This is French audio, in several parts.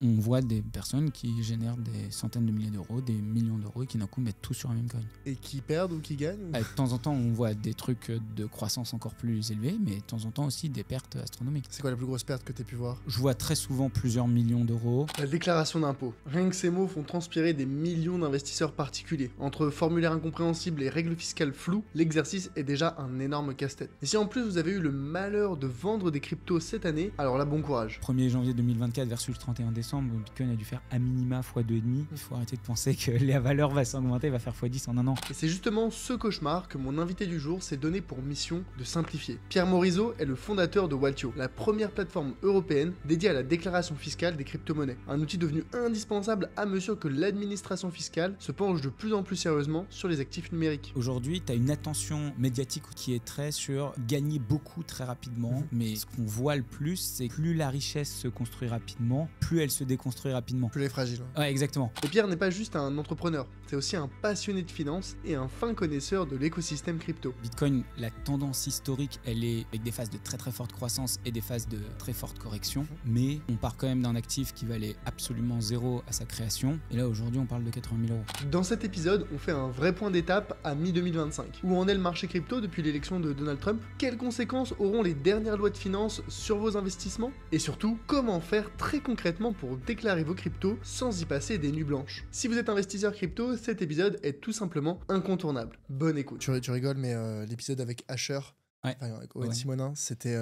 On voit des personnes qui génèrent des centaines de milliers d'euros, des millions d'euros et qui d'un coup mettent tout sur un même coin. Et qui perdent ou qui gagnent De temps en temps, on voit des trucs de croissance encore plus élevés, mais de temps en temps aussi des pertes astronomiques. C'est quoi la plus grosse perte que tu as pu voir? Je vois très souvent plusieurs millions d'euros. La déclaration d'impôt. Rien que ces mots font transpirer des millions d'investisseurs particuliers. Entre formulaires incompréhensibles et règles fiscales floues, l'exercice est déjà un énorme casse-tête. Et si en plus vous avez eu le malheur de vendre des cryptos cette année, alors là bon courage. 1er janvier 2024 versus le 31 décembre, le Bitcoin a dû faire à minima x2,5. Il faut arrêter de penser que la valeur va s'augmenter, va faire x10 en un an. Et c'est justement ce cauchemar que mon invité du jour s'est donné pour mission de simplifier. Pierre Morisot est le fondateur de Waltio, la première plateforme européenne dédiée à la déclaration fiscale des crypto-monnaies. Un outil devenu indispensable à mesure que l'administration fiscale se penche de plus en plus sérieusement sur les actifs numériques. Aujourd'hui, tu as une attention médiatique qui est très sur gagner beaucoup très rapidement, mais ce qu'on voit le plus, c'est que plus la richesse se construit rapidement, plus elle se déconstruit rapidement. Plus les fragiles. Ouais, exactement. Et Pierre n'est pas juste un entrepreneur, c'est aussi un passionné de finance et un fin connaisseur de l'écosystème crypto. Bitcoin, la tendance historique, elle est avec des phases de très très forte croissance et des phases de très forte correction, mais on part quand même d'un actif qui valait absolument zéro à sa création, et là aujourd'hui on parle de 80 000 euros. Dans cet épisode, on fait un vrai point d'étape à mi-2025. Où en est le marché crypto depuis l'élection de Donald Trump? Quelles conséquences auront les dernières lois de finances sur vos investissements? Et surtout, comment faire très concrètement pour déclarer vos cryptos sans y passer des nuits blanches? Si vous êtes investisseur crypto, cet épisode est tout simplement incontournable. Bonne écoute. Tu rigoles, mais l'épisode avec Asher, Ouais. enfin, avec Owen Ouais. Simonin, c'était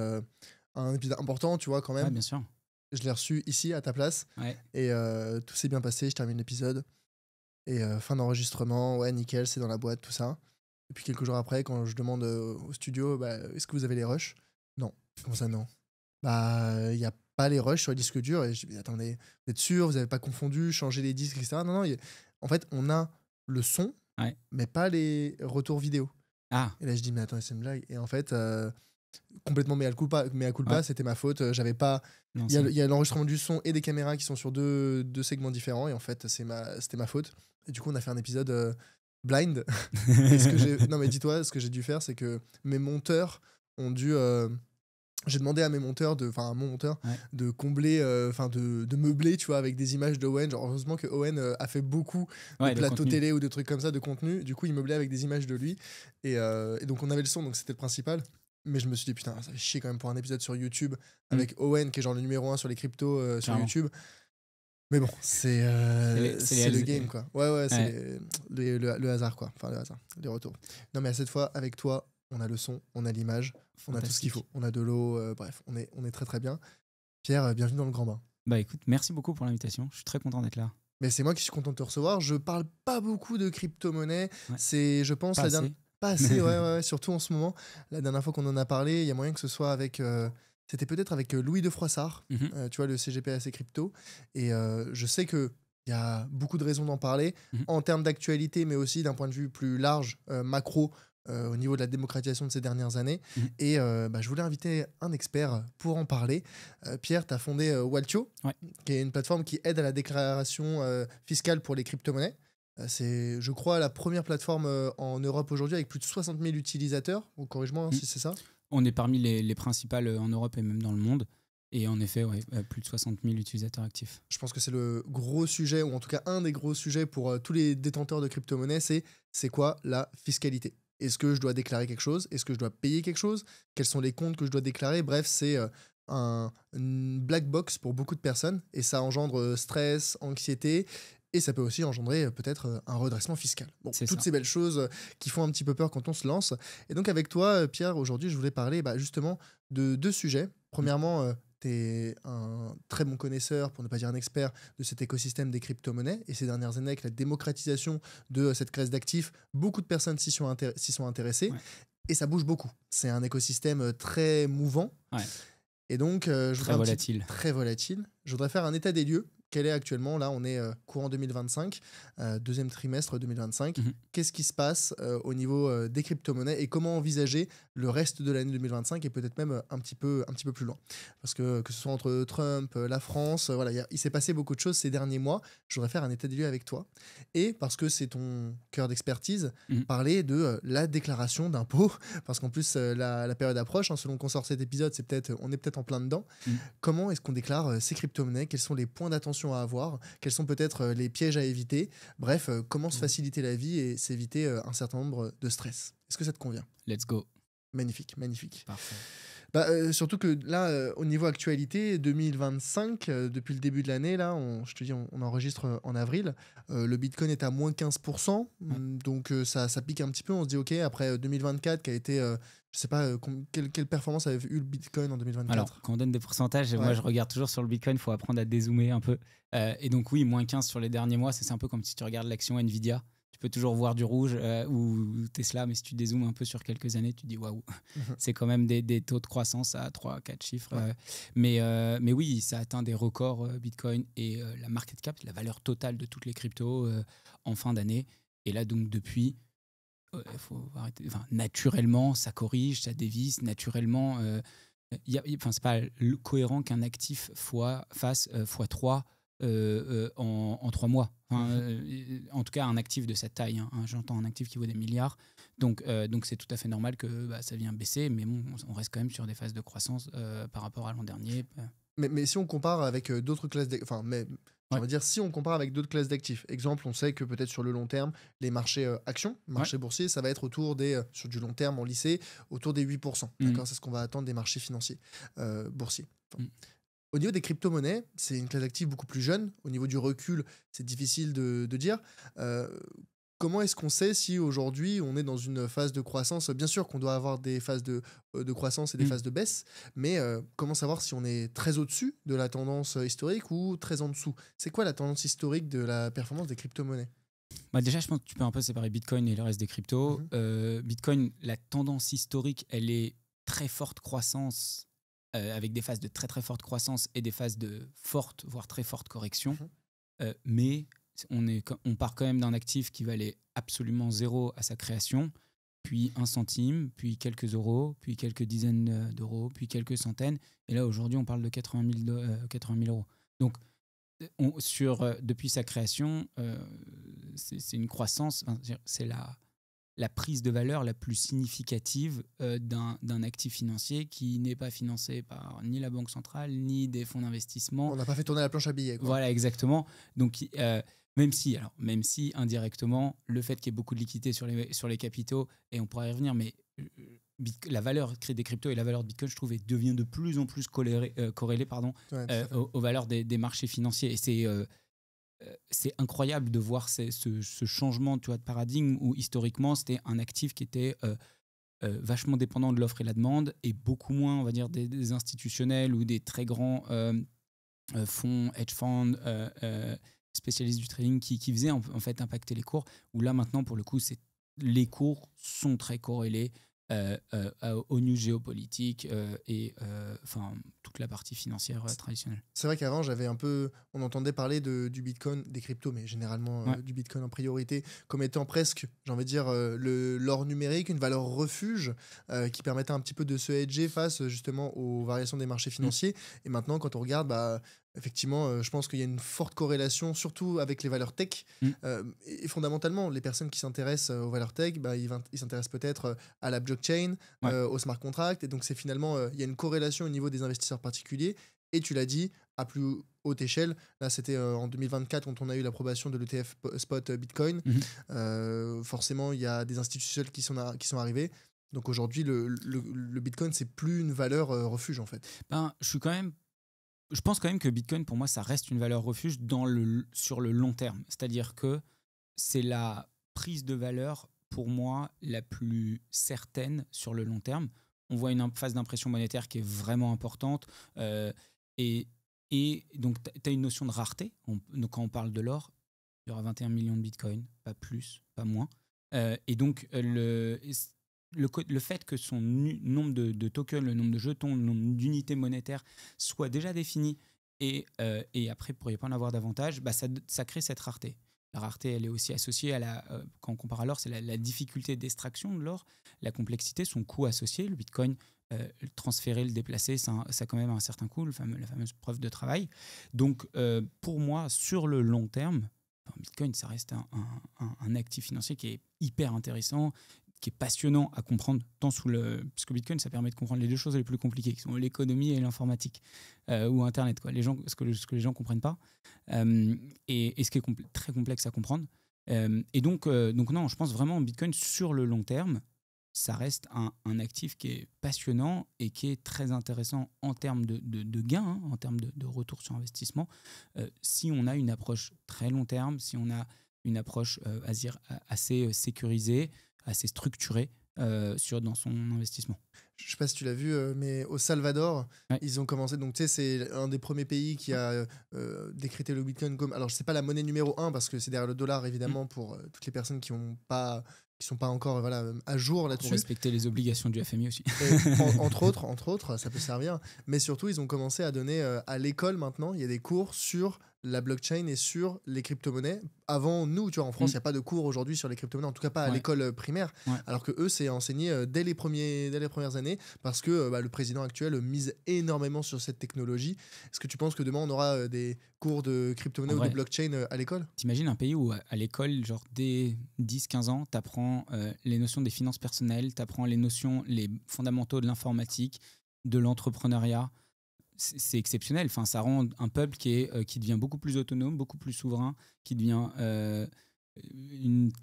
un épisode important, tu vois, quand même. Ouais, bien sûr. Je l'ai reçu ici, à ta place, Ouais. et tout s'est bien passé, je termine l'épisode. Et fin d'enregistrement, ouais, nickel, c'est dans la boîte, tout ça. Et puis quelques jours après, quand je demande au studio, bah, est-ce que vous avez les rushs? Non. Comment ça, non? Bah, il n'y a pas les rushs sur les disques durs. Et je dis, mais attendez, vous êtes sûr, vous n'avez pas confondu, changé les disques, etc. Non, non, en fait, on a le son, Ouais. mais pas les retours vidéo. Ah, Et là, je dis, mais attends, c'est une blague. Et en fait, complètement mea culpa, Ouais. c'était ma faute. J'avais pas. non, Il y a l'enregistrement du son et des caméras qui sont sur deux segments différents. Et en fait, c'était ma faute. Et du coup, on a fait un épisode blind. Et non, mais dis-toi, ce que j'ai dû faire, c'est que mes monteurs ont dû. J'ai demandé à mes monteurs, à mon monteur, Ouais. de combler, de meubler, tu vois, avec des images d'Owen. Genre, heureusement que Owen a fait beaucoup de Ouais, de plateaux contenu. télé ou de trucs comme ça, de contenu. Du coup, il meublait avec des images de lui. Et donc, on avait le son, donc c'était le principal. Mais je me suis dit, putain, ça fait chier quand même pour un épisode sur YouTube avec Owen, qui est genre le numéro 1 sur les cryptos sur Clairement. YouTube. Mais bon, c'est c'est le les- game, quoi. Ouais, c'est le hasard, quoi. Enfin, le hasard, les retours. Non, mais cette fois, avec toi, on a le son, on a l'image, on a tout ce qu'il faut. On a de l'eau, bref, on est très très bien. Pierre, bienvenue dans le grand bain. Bah écoute, merci beaucoup pour l'invitation. Je suis très content d'être là. Mais c'est moi qui suis content de te recevoir. Je parle pas beaucoup de crypto-monnaie. Ouais. C'est, je pense, Pas la assez. dernière. Pas assez, ouais, surtout en ce moment. La dernière fois qu'on en a parlé, il y a moyen que ce soit avec. C'était peut-être avec Louis de Froissart, Mhm. tu vois, le CGPAC Crypto. Et je sais qu'il y a beaucoup de raisons d'en parler, en termes d'actualité, mais aussi d'un point de vue plus large, macro, au niveau de la démocratisation de ces dernières années. Et je voulais inviter un expert pour en parler. Pierre, tu as fondé Waltio, qui est une plateforme qui aide à la déclaration fiscale pour les crypto-monnaies. C'est, je crois, la première plateforme en Europe aujourd'hui avec plus de 60 000 utilisateurs. Ou corrige-moi si c'est ça. On est parmi les principales en Europe et même dans le monde. Et en effet, plus de 60 000 utilisateurs actifs. Je pense que c'est le gros sujet, ou en tout cas un des gros sujets pour tous les détenteurs de crypto-monnaies, c'est quoi la fiscalité? Est-ce que je dois déclarer quelque chose? Est-ce que je dois payer quelque chose? Quels sont les comptes que je dois déclarer? Bref, c'est une black box pour beaucoup de personnes et ça engendre stress, anxiété. Et ça peut aussi engendrer peut-être un redressement fiscal. Bon, toutes ces belles choses qui font un petit peu peur quand on se lance. Et donc avec toi, Pierre, aujourd'hui, je voulais parler justement de deux sujets. Premièrement, tu es un très bon connaisseur, pour ne pas dire un expert, de cet écosystème des crypto-monnaies. Et ces dernières années, avec la démocratisation de cette classe d'actifs, beaucoup de personnes s'y sont intéressées. Ouais. Et ça bouge beaucoup. C'est un écosystème très mouvant. Ouais. Et donc, très volatile. Très volatile. Je voudrais faire un état des lieux. Quel est actuellement, là on est courant 2025, deuxième trimestre 2025, qu'est-ce qui se passe au niveau des crypto-monnaies et comment envisager le reste de l'année 2025 et peut-être même un petit peu plus loin. Parce que ce soit entre Trump, la France, voilà, il s'est passé beaucoup de choses ces derniers mois. Je voudrais faire un état des lieux avec toi. Et parce que c'est ton cœur d'expertise, parler de la déclaration d'impôt, parce qu'en plus la période approche, hein, selon qu'on sort cet épisode, on est peut-être en plein dedans. Comment est-ce qu'on déclare ces crypto-monnaies? Quels sont les points d'attention attention à avoir, quels sont peut-être les pièges à éviter. Bref, comment se faciliter la vie et s'éviter un certain nombre de stress. Est-ce que ça te convient? Let's go. Magnifique, magnifique. Parfait. Surtout que là, au niveau actualité, 2025, depuis le début de l'année, là, je te dis, on enregistre en avril, le Bitcoin est à moins 15%, donc ça pique un petit peu. On se dit, OK, après 2024, qui a été, je sais pas, quelle performance avait eu le Bitcoin en 2024? Alors, quand on donne des pourcentages, moi je regarde toujours sur le Bitcoin, il faut apprendre à dézoomer un peu. Et donc oui, moins 15 sur les derniers mois, c'est un peu comme si tu regardes l'action Nvidia. Tu peux toujours voir du rouge ou Tesla, mais si tu dézoomes un peu sur quelques années, tu te dis waouh, c'est quand même des taux de croissance à 3-4 chiffres. Mais oui, ça atteint des records Bitcoin et la market cap, la valeur totale de toutes les cryptos en fin d'année. Et là, donc depuis, faut arrêter, naturellement, ça corrige, ça dévisse, naturellement. C'est pas cohérent qu'un actif fasse x3 en 3 mois. En tout cas, un actif de cette taille. J'entends un actif qui vaut des milliards. Donc c'est tout à fait normal que ça vienne baisser. Mais bon, on reste quand même sur des phases de croissance par rapport à l'an dernier. Mais si on compare avec d'autres classes on va dire, si on compare avec d'autres classes d'actifs, exemple, on sait que peut-être sur le long terme, les marchés actions, marchés boursiers, ça va être autour sur du long terme en lycée, autour des 8%. D'accord, c'est ce qu'on va attendre des marchés financiers boursiers. Au niveau des crypto-monnaies, c'est une classe d'actifs beaucoup plus jeune. Au niveau du recul, c'est difficile de dire. Comment est-ce qu'on sait si aujourd'hui on est dans une phase de croissance? Bien sûr qu'on doit avoir des phases de croissance et des phases de baisse, mais comment savoir si on est très au-dessus de la tendance historique ou très en dessous? C'est quoi la tendance historique de la performance des crypto-monnaies? Déjà, je pense que tu peux un peu séparer Bitcoin et le reste des cryptos. Bitcoin, la tendance historique, elle est très forte croissance, avec des phases de très très forte croissance et des phases de forte, voire très forte correction. Mais on part quand même d'un actif qui valait absolument 0 à sa création, puis 1 centime, puis quelques euros, puis quelques dizaines d'euros, puis quelques centaines. Et là, aujourd'hui, on parle de 80 000 euros. Donc, depuis sa création, c'est une croissance, c'est la prise de valeur la plus significative d'un actif financier qui n'est pas financé par ni la Banque centrale, ni des fonds d'investissement. On n'a pas fait tourner la planche à billets, quoi. Voilà, exactement. Donc, même si indirectement, le fait qu'il y ait beaucoup de liquidités sur les capitaux, et on pourrait y revenir, mais la valeur des cryptos et la valeur de Bitcoin, je trouve, devient de plus en plus corrélée aux valeurs des marchés financiers. Et c'est incroyable de voir ce changement, tu vois, de paradigme où historiquement, c'était un actif qui était vachement dépendant de l'offre et la demande et beaucoup moins, on va dire, des institutionnels ou des très grands fonds, hedge funds, spécialistes du trading qui faisaient en fait impacter les cours, où là maintenant pour le coup les cours sont très corrélés aux news géopolitiques et toute la partie financière traditionnelle. C'est vrai qu'avant on entendait parler du Bitcoin, des cryptos, mais généralement du Bitcoin en priorité, comme étant presque, j'ai envie de dire, l'or numérique, une valeur refuge qui permettait un petit peu de se hedger face justement aux variations des marchés financiers. Et maintenant, quand on regarde, effectivement, je pense qu'il y a une forte corrélation, surtout avec les valeurs tech. Et fondamentalement, les personnes qui s'intéressent aux valeurs tech, ils s'intéressent peut-être à la blockchain, au smart contract. Et donc, c'est finalement, il y a une corrélation au niveau des investisseurs particuliers. Et tu l'as dit, à plus haute échelle, là, c'était en 2024 quand on a eu l'approbation de l'ETF Spot Bitcoin. Forcément, il y a des institutionnels qui sont arrivés. Donc aujourd'hui, le Bitcoin, c'est plus une valeur refuge, en fait. Je pense quand même que Bitcoin, pour moi, ça reste une valeur refuge sur le long terme. C'est-à-dire que c'est la prise de valeur, pour moi, la plus certaine sur le long terme. On voit une phase d'impression monétaire qui est vraiment importante. Et donc, tu as une notion de rareté. Donc, quand on parle de l'or, il y aura 21 millions de Bitcoin, pas plus, pas moins. Et donc, le fait que son nombre de tokens, le nombre de jetons, le nombre d'unités monétaires soit déjà défini et après, pour ne pas en avoir davantage, ça crée cette rareté. La rareté, elle est aussi associée quand on compare à l'or, c'est la difficulté d'extraction de l'or, la complexité, son coût associé. Le Bitcoin, le transférer, le déplacer, ça a quand même un certain coût, la fameuse preuve de travail. Donc, pour moi, sur le long terme, Bitcoin, ça reste un actif financier qui est hyper intéressant, qui est passionnant à comprendre, parce que Bitcoin, ça permet de comprendre les deux choses les plus compliquées, qui sont l'économie et l'informatique, ou Internet, quoi. Ce que les gens ne comprennent pas, et ce qui est très complexe à comprendre. Et donc non, je pense vraiment Bitcoin sur le long terme, ça reste un actif qui est passionnant et qui est très intéressant en termes de gains, hein, en termes de retour sur investissement, si on a une approche très long terme, si on a une approche assez sécurisée, assez structurée dans son investissement. Je sais pas si tu l'as vu, mais au Salvador, Ouais. ils ont commencé. Donc, tu sais, c'est un des premiers pays qui a décrété le Bitcoin comme. Alors, c'est pas la monnaie numéro un parce que c'est derrière le dollar, évidemment, pour toutes les personnes qui sont pas encore voilà, à jour Pour là-dessus. respecter les obligations du FMI aussi. Et, entre autres, ça peut servir. Mais surtout, ils ont commencé à donner à l'école maintenant, il y a des cours sur la blockchain et sur les crypto-monnaies. Avant, nous, tu vois, en France, il n'y a pas de cours aujourd'hui sur les crypto-monnaies, en tout cas pas à Ouais. l'école primaire. Ouais. Alors que eux, c'est enseigné dès les premières années parce que le président actuel mise énormément sur cette technologie. Est-ce que tu penses que demain, on aura des cours de crypto-monnaie En ou de vrai. blockchain à l'école? T'imagines un pays où à l'école, genre dès 10-15 ans, t'apprends les notions des finances personnelles, t'apprends les fondamentaux de l'informatique, de l'entrepreneuriat. C'est exceptionnel. Enfin, ça rend un peuple qui devient beaucoup plus autonome, beaucoup plus souverain, qui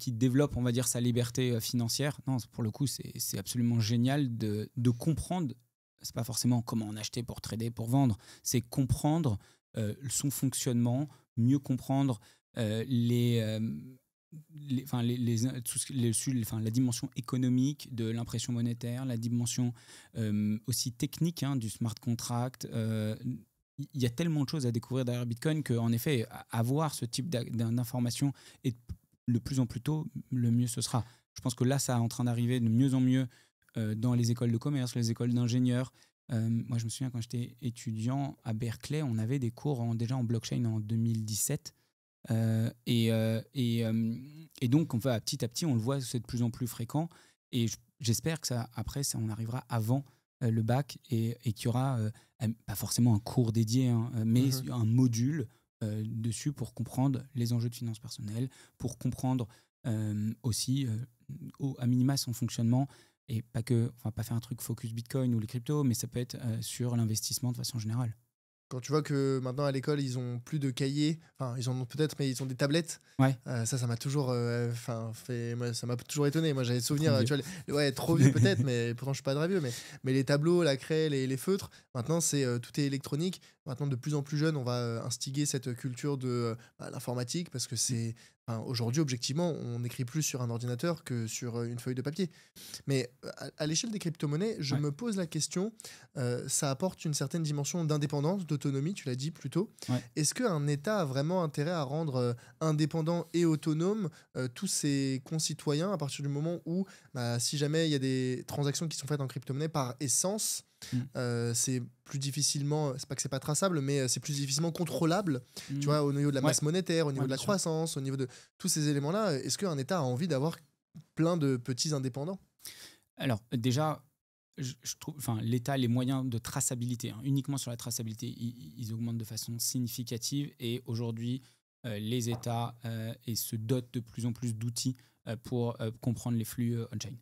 développe, on va dire, sa liberté financière. Non, pour le coup, c'est absolument génial de comprendre. C'est pas forcément comment en acheter pour trader, pour vendre. C'est comprendre son fonctionnement, mieux comprendre la dimension économique de l'impression monétaire, la dimension aussi technique du smart contract. Il y a tellement de choses à découvrir derrière Bitcoin qu'en effet, avoir ce type d'information et de plus en plus tôt, le mieux ce sera. Je pense que là, ça est en train d'arriver de mieux en mieux dans les écoles de commerce, les écoles d'ingénieurs. Moi, je me souviens quand j'étais étudiant à Berkeley, on avait des cours déjà en blockchain en 2017. Et donc, petit à petit, on le voit, c'est de plus en plus fréquent. Et j'espère que on arrivera avant le bac et qu'il y aura, pas forcément un cours dédié, mais un module dessus pour comprendre les enjeux de finances personnelles, pour comprendre aussi, à minima, son fonctionnement. Et on va pas faire un truc focus Bitcoin ou les cryptos, mais ça peut être sur l'investissement de façon générale. Quand tu vois que maintenant à l'école, ils ont plus de cahiers, enfin, ils en ont peut-être, mais ils ont des tablettes. Ouais. Ça m'a toujours, ça m'a toujours étonné. Moi, j'avais souvenir, Trop tu vois, ouais, trop vieux peut-être, mais pourtant je suis pas très vieux, mais les tableaux, la craie, les feutres, maintenant tout est électronique. Maintenant, de plus en plus jeune, on va instiguer cette culture de l'informatique parce que aujourd'hui, objectivement, on n'écrit plus sur un ordinateur que sur une feuille de papier. Mais à l'échelle des crypto-monnaies, je me pose la question, ça apporte une certaine dimension d'indépendance, d'autonomie, tu l'as dit plus tôt. Ouais. Est-ce qu'un État a vraiment intérêt à rendre indépendant et autonome tous ses concitoyens à partir du moment où, si jamais il y a des transactions qui sont faites en crypto-monnaie, par essence, c'est plus difficilement, c'est pas que c'est pas traçable, mais c'est plus difficilement contrôlable, tu vois, au niveau de la masse monétaire, au niveau de la croissance, au niveau de tous ces éléments-là. Est-ce qu'un État a envie d'avoir plein de petits indépendants? Alors, déjà, je trouve, l'État a les moyens de traçabilité, uniquement sur la traçabilité, ils augmentent de façon significative. Et aujourd'hui, les États se dotent de plus en plus d'outils pour comprendre les flux on-chain.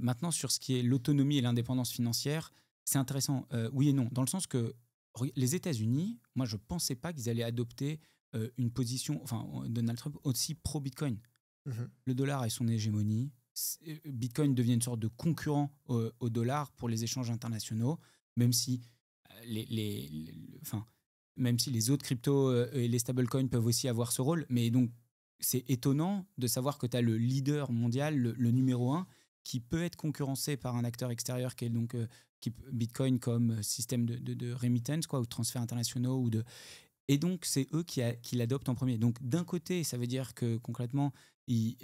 Maintenant, sur ce qui est l'autonomie et l'indépendance financière, c'est intéressant, oui et non, dans le sens que les États-Unis, moi, je ne pensais pas qu'ils allaient adopter une position, Donald Trump, aussi pro-Bitcoin. Le dollar et son hégémonie. Bitcoin devient une sorte de concurrent au dollar pour les échanges internationaux, même si même si les autres cryptos et les stablecoins peuvent aussi avoir ce rôle. Mais donc, c'est étonnant de savoir que tu as le leader mondial, le numéro 1, qui peut être concurrencé par un acteur extérieur qui est donc Bitcoin comme système de remittance, ou de transferts internationaux. Et donc, c'est eux qui l'adoptent en premier. Donc, d'un côté, ça veut dire que concrètement, ils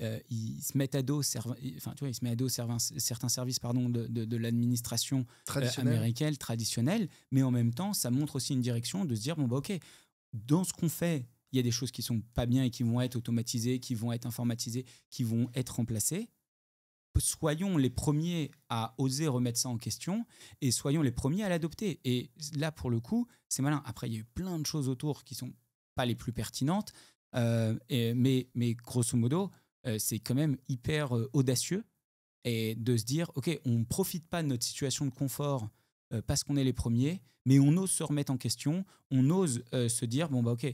se mettent à dos, ils se mettent à dos certains services de l'administration américaine traditionnelle, mais en même temps, ça montre aussi une direction de se dire, ok, dans ce qu'on fait, il y a des choses qui sont pas bien et qui vont être automatisées, qui vont être informatisées, qui vont être remplacées. Soyons les premiers à oser remettre ça en question et soyons les premiers à l'adopter. Et là, pour le coup, c'est malin. Après, il y a eu plein de choses autour qui ne sont pas les plus pertinentes, mais grosso modo, c'est quand même hyper audacieux et de se dire, OK, on ne profite pas de notre situation de confort parce qu'on est les premiers, mais on ose se remettre en question, on ose se dire, bon, bah, OK,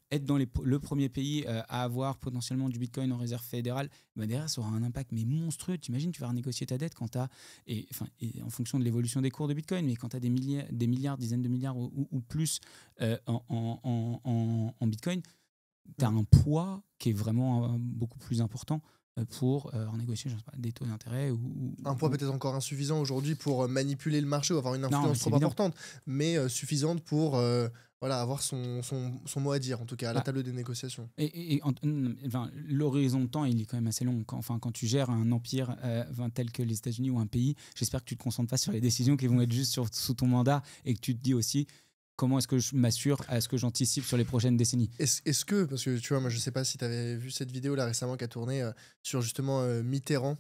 être dans le premier pays à avoir potentiellement du Bitcoin en réserve fédérale, bah derrière, ça aura un impact mais monstrueux. T'imagines, tu vas renégocier ta dette quand tu as, et en fonction de l'évolution des cours de Bitcoin, mais quand tu as des milliards, dizaines de milliards ou plus en Bitcoin, tu as un poids qui est vraiment beaucoup plus important pour renégocier, je sais pas, des taux d'intérêt. Un poids peut-être encore insuffisant aujourd'hui pour manipuler le marché ou avoir une Non, mais influence c'est trop évident. importante, mais suffisante pour voilà, avoir son mot à dire, en tout cas, à la Ah, table des négociations. enfin, l'horizon de temps, il est quand même assez long. Quand tu gères un empire tel que les États-Unis ou un pays, j'espère que tu ne te concentres pas sur les décisions qui vont être juste sous ton mandat et que tu te dis aussi comment est-ce que je m'assure, est-ce que j'anticipe sur les prochaines décennies. Est-ce que, parce que tu vois, moi je sais pas si tu avais vu cette vidéo là récemment qui a tourné sur justement Mitterrand,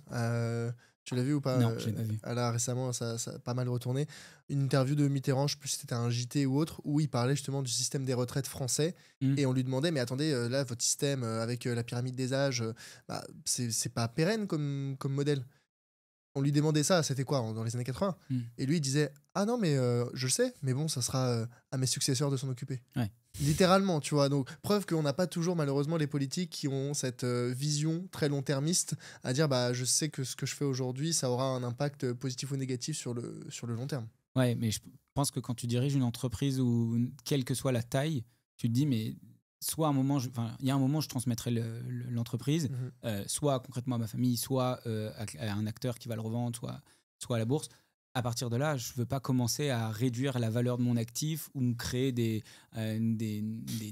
tu l'as vu ou pas Non, je ne l'ai pas vu. là récemment, ça a pas mal retourné. Une interview de Mitterrand, je sais plus si c'était un JT ou autre, où il parlait justement du système des retraites français Mm. et on lui demandait, mais attendez, là votre système avec la pyramide des âges, bah, c'est pas pérenne comme modèle. On lui demandait ça, c'était quoi, dans les années 80. Mm. Et lui, il disait, ah non, mais je le sais, mais bon, ça sera à mes successeurs de s'en occuper. Ouais. Littéralement, tu vois. Donc, preuve qu'on n'a pas toujours, malheureusement, les politiques qui ont cette vision très long-termiste à dire, bah, je sais que ce que je fais aujourd'hui, ça aura un impact positif ou négatif sur le long terme. Ouais, mais je pense que quand tu diriges une entreprise ou quelle que soit la taille, tu te dis, mais soit à un moment, il y a un moment, je transmettrai l'entreprise, Mhm. soit concrètement à ma famille, soit à un acteur qui va le revendre, soit à la bourse. À partir de là, je ne veux pas commencer à réduire la valeur de mon actif ou me créer des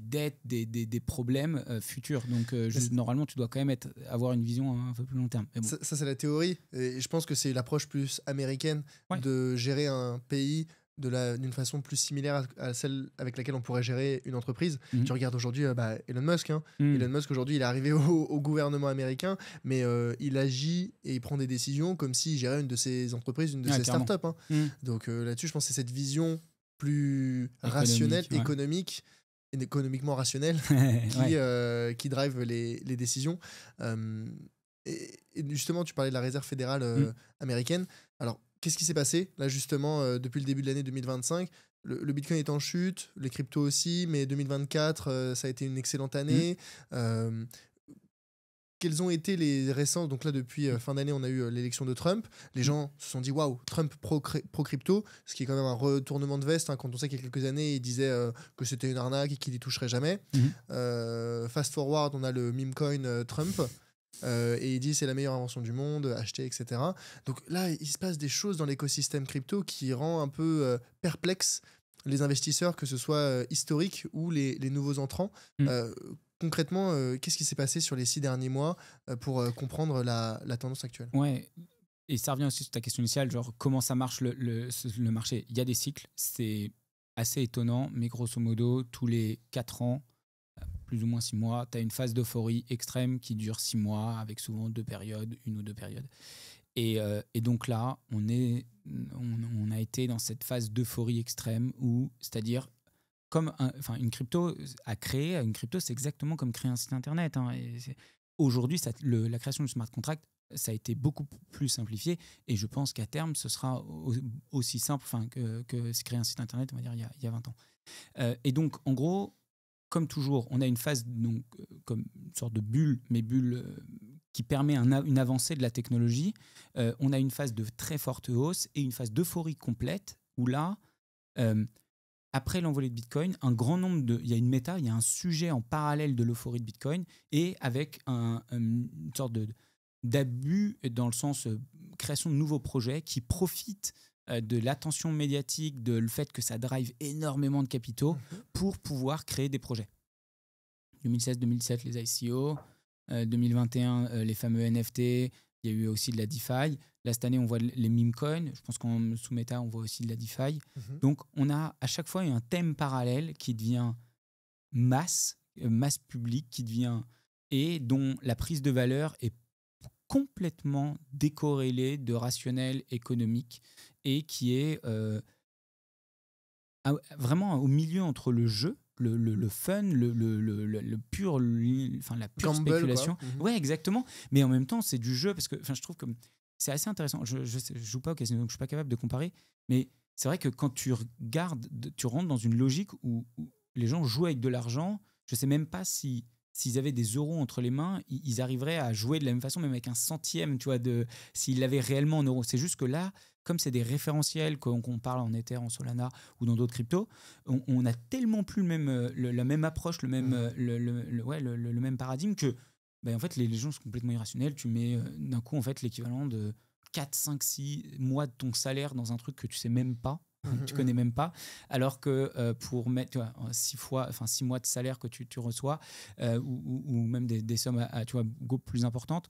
dettes, des problèmes futurs. Donc, normalement, tu dois quand même avoir une vision un peu plus long terme. Mais bon. Ça, c'est la théorie. Et je pense que c'est l'approche plus américaine Ouais. de gérer un pays d'une façon plus similaire à celle avec laquelle on pourrait gérer une entreprise. Mhm. Tu regardes aujourd'hui Elon Musk. Hein. Mhm. Elon Musk, aujourd'hui, il est arrivé au gouvernement américain, mais il agit et il prend des décisions comme s'il gérait une de ses entreprises, une de ses Clairement. startups. Hein. Mhm. Donc là-dessus, je pense que c'est cette vision plus rationnelle, Ouais. économique, et économiquement rationnelle, Ouais. qui drive les décisions. Et justement, tu parlais de la réserve fédérale américaine. Alors, qu'est-ce qui s'est passé là justement depuis le début de l'année 2025? Le Bitcoin est en chute, les cryptos aussi, mais 2024, ça a été une excellente année. Quels ont été les récents? Donc là, depuis fin d'année, on a eu l'élection de Trump. Les gens se sont dit, waouh, Trump pro-crypto, ce qui est quand même un retournement de veste, hein, quand on sait qu'il y a quelques années, il disait que c'était une arnaque et qu'il n'y toucherait jamais. Fast forward, on a le meme coin Trump. Et il dit c'est la meilleure invention du monde, acheter, etc. Donc là, il se passe des choses dans l'écosystème crypto qui rend un peu perplexe les investisseurs, que ce soit historiques ou les nouveaux entrants. Concrètement, qu'est-ce qui s'est passé sur les 6 derniers mois pour comprendre la tendance actuelle? Ouais, et ça revient aussi sur ta question initiale, genre comment ça marche le marché. Il y a des cycles, c'est assez étonnant, mais grosso modo, tous les 4 ans, plus ou moins 6 mois, tu as une phase d'euphorie extrême qui dure 6 mois, avec souvent 2 périodes, 1 ou 2 périodes. Et donc là, on a été dans cette phase d'euphorie extrême où, c'est-à-dire, comme une crypto, une crypto, c'est exactement comme créer un site internet. Hein, aujourd'hui, la création du smart contract, ça a été beaucoup plus simplifié et je pense qu'à terme, ce sera aussi simple que créer un site internet, on va dire, il y a 20 ans. Et donc, en gros, comme toujours, on a une phase comme une sorte de bulle, mais bulle qui permet une avancée de la technologie. On a une phase de très forte hausse et une phase d'euphorie complète où là, après l'envolée de Bitcoin, il y a une méta, il y a un sujet en parallèle de l'euphorie de Bitcoin et avec une sorte d'abus dans le sens création de nouveaux projets qui profitent de l'attention médiatique, de le fait que ça drive énormément de capitaux pour pouvoir créer des projets. 2016-2017, les ICO, 2021, les fameux NFT, il y a eu aussi de la DeFi. Là, cette année, on voit les meme coins. Je pense qu'en sous-méta, on voit aussi de la DeFi. Donc, on a à chaque fois un thème parallèle qui devient masse publique, et dont la prise de valeur est complètement décorrélée de rationnel économique et qui est vraiment au milieu entre le jeu, le fun, la pure Gamble, spéculation. quoi. Ouais, exactement. Mais en même temps, c'est du jeu parce que je trouve que c'est assez intéressant. Je joue pas au casino, donc je suis pas capable de comparer. Mais c'est vrai que quand tu regardes, tu rentres dans une logique où les gens jouent avec de l'argent. Je sais même pas s'ils avaient des euros entre les mains, ils arriveraient à jouer de la même façon, même avec un centième, tu vois, s'ils l'avaient réellement en euros. C'est juste que là, comme c'est des référentiels qu'on parle en Ether, en Solana ou dans d'autres cryptos, on a tellement plus la même approche, le même paradigme que en fait, les gens sont complètement irrationnels. Tu mets d'un coup en fait, l'équivalent de 4, 5, 6 mois de ton salaire dans un truc que tu sais même pas. Tu connais même pas, alors que pour mettre 6 mois de salaire que tu reçois ou même des sommes tu vois, beaucoup plus importantes,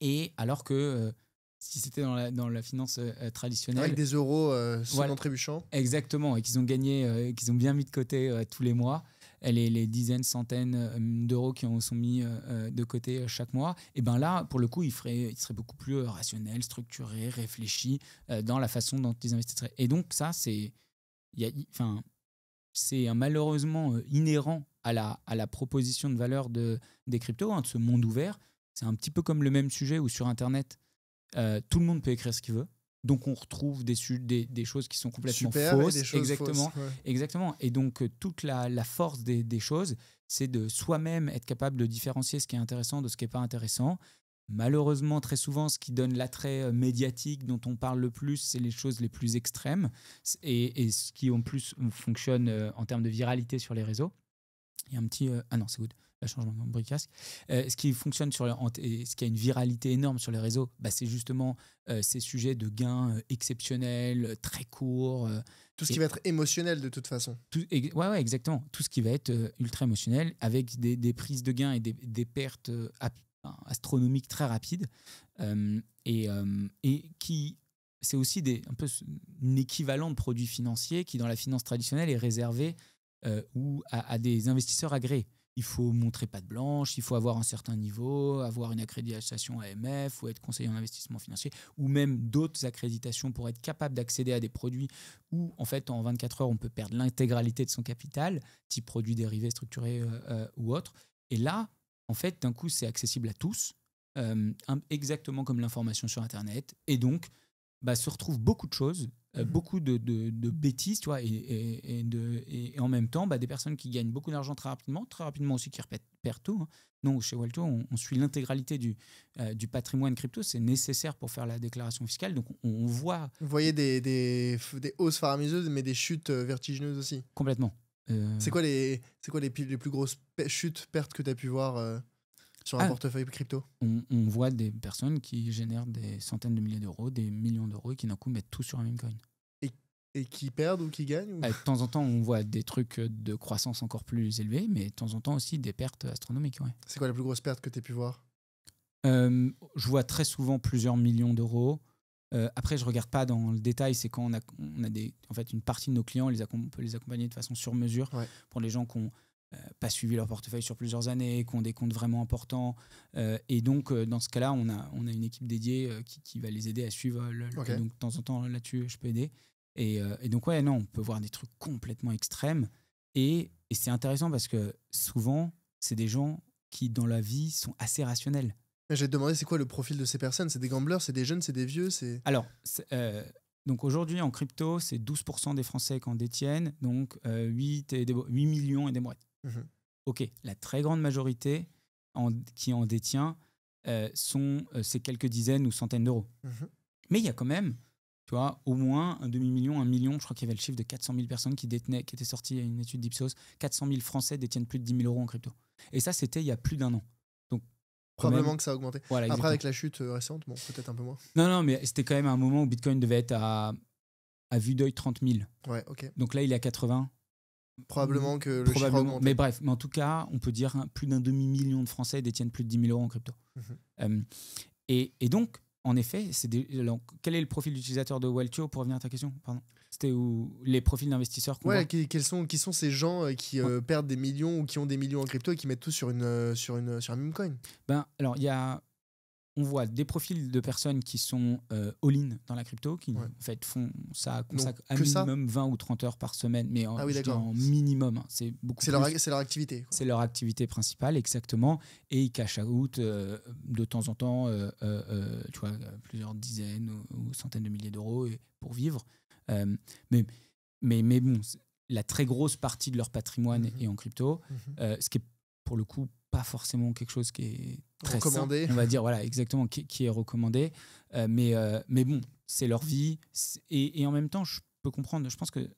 et alors que si c'était dans la finance traditionnelle, avec des euros sonnant voilà, trébuchant, exactement, et qu'ils ont gagné, qu'ils ont bien mis de côté tous les mois, les dizaines, centaines d'euros qui sont mis de côté chaque mois, et ben là, pour le coup, ils seraient beaucoup plus rationnels, structurés, réfléchis dans la façon dont ils investisseraient. Et donc ça, c'est malheureusement inhérent à la proposition de valeur des cryptos, hein, de ce monde ouvert. C'est un petit peu comme le même sujet où sur Internet, tout le monde peut écrire ce qu'il veut. Donc on retrouve des choses qui sont complètement fausses. Et des choses exactement, fausses, ouais. exactement. Et donc toute la force des choses, c'est de soi-même être capable de différencier ce qui est intéressant de ce qui n'est pas intéressant. Malheureusement, très souvent, ce qui donne l'attrait médiatique dont on parle le plus, c'est les choses les plus extrêmes et ce qui en plus fonctionne en termes de viralité sur les réseaux. Il y a un petit... ah non, c'est good. Changement de bric-casque. Ce qui fonctionne ce qui a une viralité énorme sur les réseaux, c'est justement ces sujets de gains exceptionnels, très courts. Tout ce qui va être émotionnel de toute façon. Ouais, exactement. Tout ce qui va être ultra émotionnel, avec des prises de gains et des pertes astronomiques très rapides. Et qui... C'est aussi un peu un équivalent de produit financier qui, dans la finance traditionnelle, est réservé à des investisseurs agréés. Il faut montrer patte blanche, il faut avoir un certain niveau, avoir une accréditation AMF ou être conseiller en investissement financier, ou même d'autres accréditations pour être capable d'accéder à des produits où, en fait, en 24 heures, on peut perdre l'intégralité de son capital, type produits dérivés structurés ou autres. Et là, en fait, d'un coup, c'est accessible à tous, exactement comme l'information sur Internet. Et donc, se retrouvent beaucoup de choses, beaucoup de bêtises, tu vois, et en même temps, des personnes qui gagnent beaucoup d'argent très rapidement aussi qui perdent tout. Hein. Non, chez Walto, on suit l'intégralité du patrimoine crypto. C'est nécessaire pour faire la déclaration fiscale. Donc, on voit... Vous voyez des hausses faramineuses, mais des chutes vertigineuses aussi. Complètement. C'est quoi les plus grosses chutes, pertes que tu as pu voir sur un portefeuille crypto? On voit des personnes qui génèrent des centaines de milliers d'euros, des millions d'euros et qui d'un coup mettent tout sur un meme coin. Et qui perdent ou qui gagnent ou... De temps en temps, on voit des trucs de croissance encore plus élevés, mais de temps en temps aussi des pertes astronomiques. Ouais. C'est quoi la plus grosse perte que tu as pu voir? Je vois très souvent plusieurs millions d'euros. Après, je ne regarde pas dans le détail. C'est quand on a en fait, une partie de nos clients, on peut les accompagner de façon sur mesure pour les gens qui n'ont pas suivi leur portefeuille sur plusieurs années, qui ont des comptes vraiment importants. Et donc, dans ce cas-là, on a une équipe dédiée qui va les aider à suivre. Donc, de temps en temps, là-dessus, je peux aider. Et donc, on peut voir des trucs complètement extrêmes. Et c'est intéressant parce que souvent, c'est des gens qui, dans la vie, sont assez rationnels. Je vais te demander, c'est quoi le profil de ces personnes? C'est des gamblers, c'est des jeunes, c'est des vieux? Alors, donc aujourd'hui, en crypto, c'est 12% des Français qui en détiennent, donc 8 millions et des mouettes. Ok, la très grande majorité qui en détient sont ces quelques dizaines ou centaines d'euros. Mais il y a quand même, tu vois, au moins un demi-million, 1 million, je crois qu'il y avait le chiffre de 400 000 personnes qui étaient sorties à une étude d'Ipsos. 400 000 Français détiennent plus de 10 000 euros en crypto. Et ça, c'était il y a plus d'1 an. Donc, probablement que ça a augmenté. Voilà, après, avec la chute récente, bon, peut-être un peu moins. Non, mais c'était quand même un moment où Bitcoin devait être à vue d'œil 30 000. Ouais, ok. Donc là, il est à 80. Probablement que le chiffre a augmenté. Mais bref, en tout cas, on peut dire plus d'un demi-million de Français détiennent plus de 10 000 euros en crypto. Et donc, en effet, quel est le profil d'utilisateur de Waltio, pour revenir à ta question? Pardon. C'était les profils d'investisseurs qu'on voit. Qui sont ces gens qui perdent des millions ou qui ont des millions en crypto et qui mettent tout sur un meme coin? Alors, il y a on voit des profils de personnes qui sont all-in dans la crypto, qui Ouais. en fait font ça, Donc, consacrent à que ça minimum 20 ou 30 heures par semaine, mais Ah oui, je dis d'accord. en minimum, hein, c'est beaucoup C'est plus. leur activité, quoi. C'est leur activité principale, exactement. Et ils cash out de temps en temps, tu vois, plusieurs dizaines ou centaines de milliers d'euros pour vivre. Euh, mais, mais bon, la très grosse partie de leur patrimoine est en crypto, ce qui est pour le coup pas forcément quelque chose qui est très Recommandé. sain, on va dire, voilà, exactement, qui est recommandé. Mais bon, c'est leur vie. Et en même temps, je peux comprendre, je pense que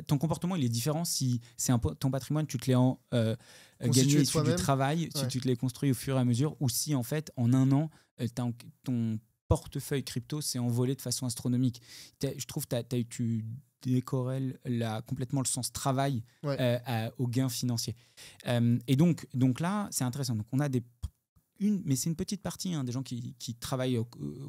ton comportement il est différent si c'est ton patrimoine, tu te l'es Constitué gagné de issu du toi-même. travail, si Ouais. tu te l'es construit au fur et à mesure, ou si en fait en un an ton portefeuille crypto s'est envolé de façon astronomique. Je trouve que tu décorrèles complètement le sens travail Ouais. au gain financier. Et donc là, c'est intéressant. Donc on a mais c'est une petite partie des gens qui travaillent au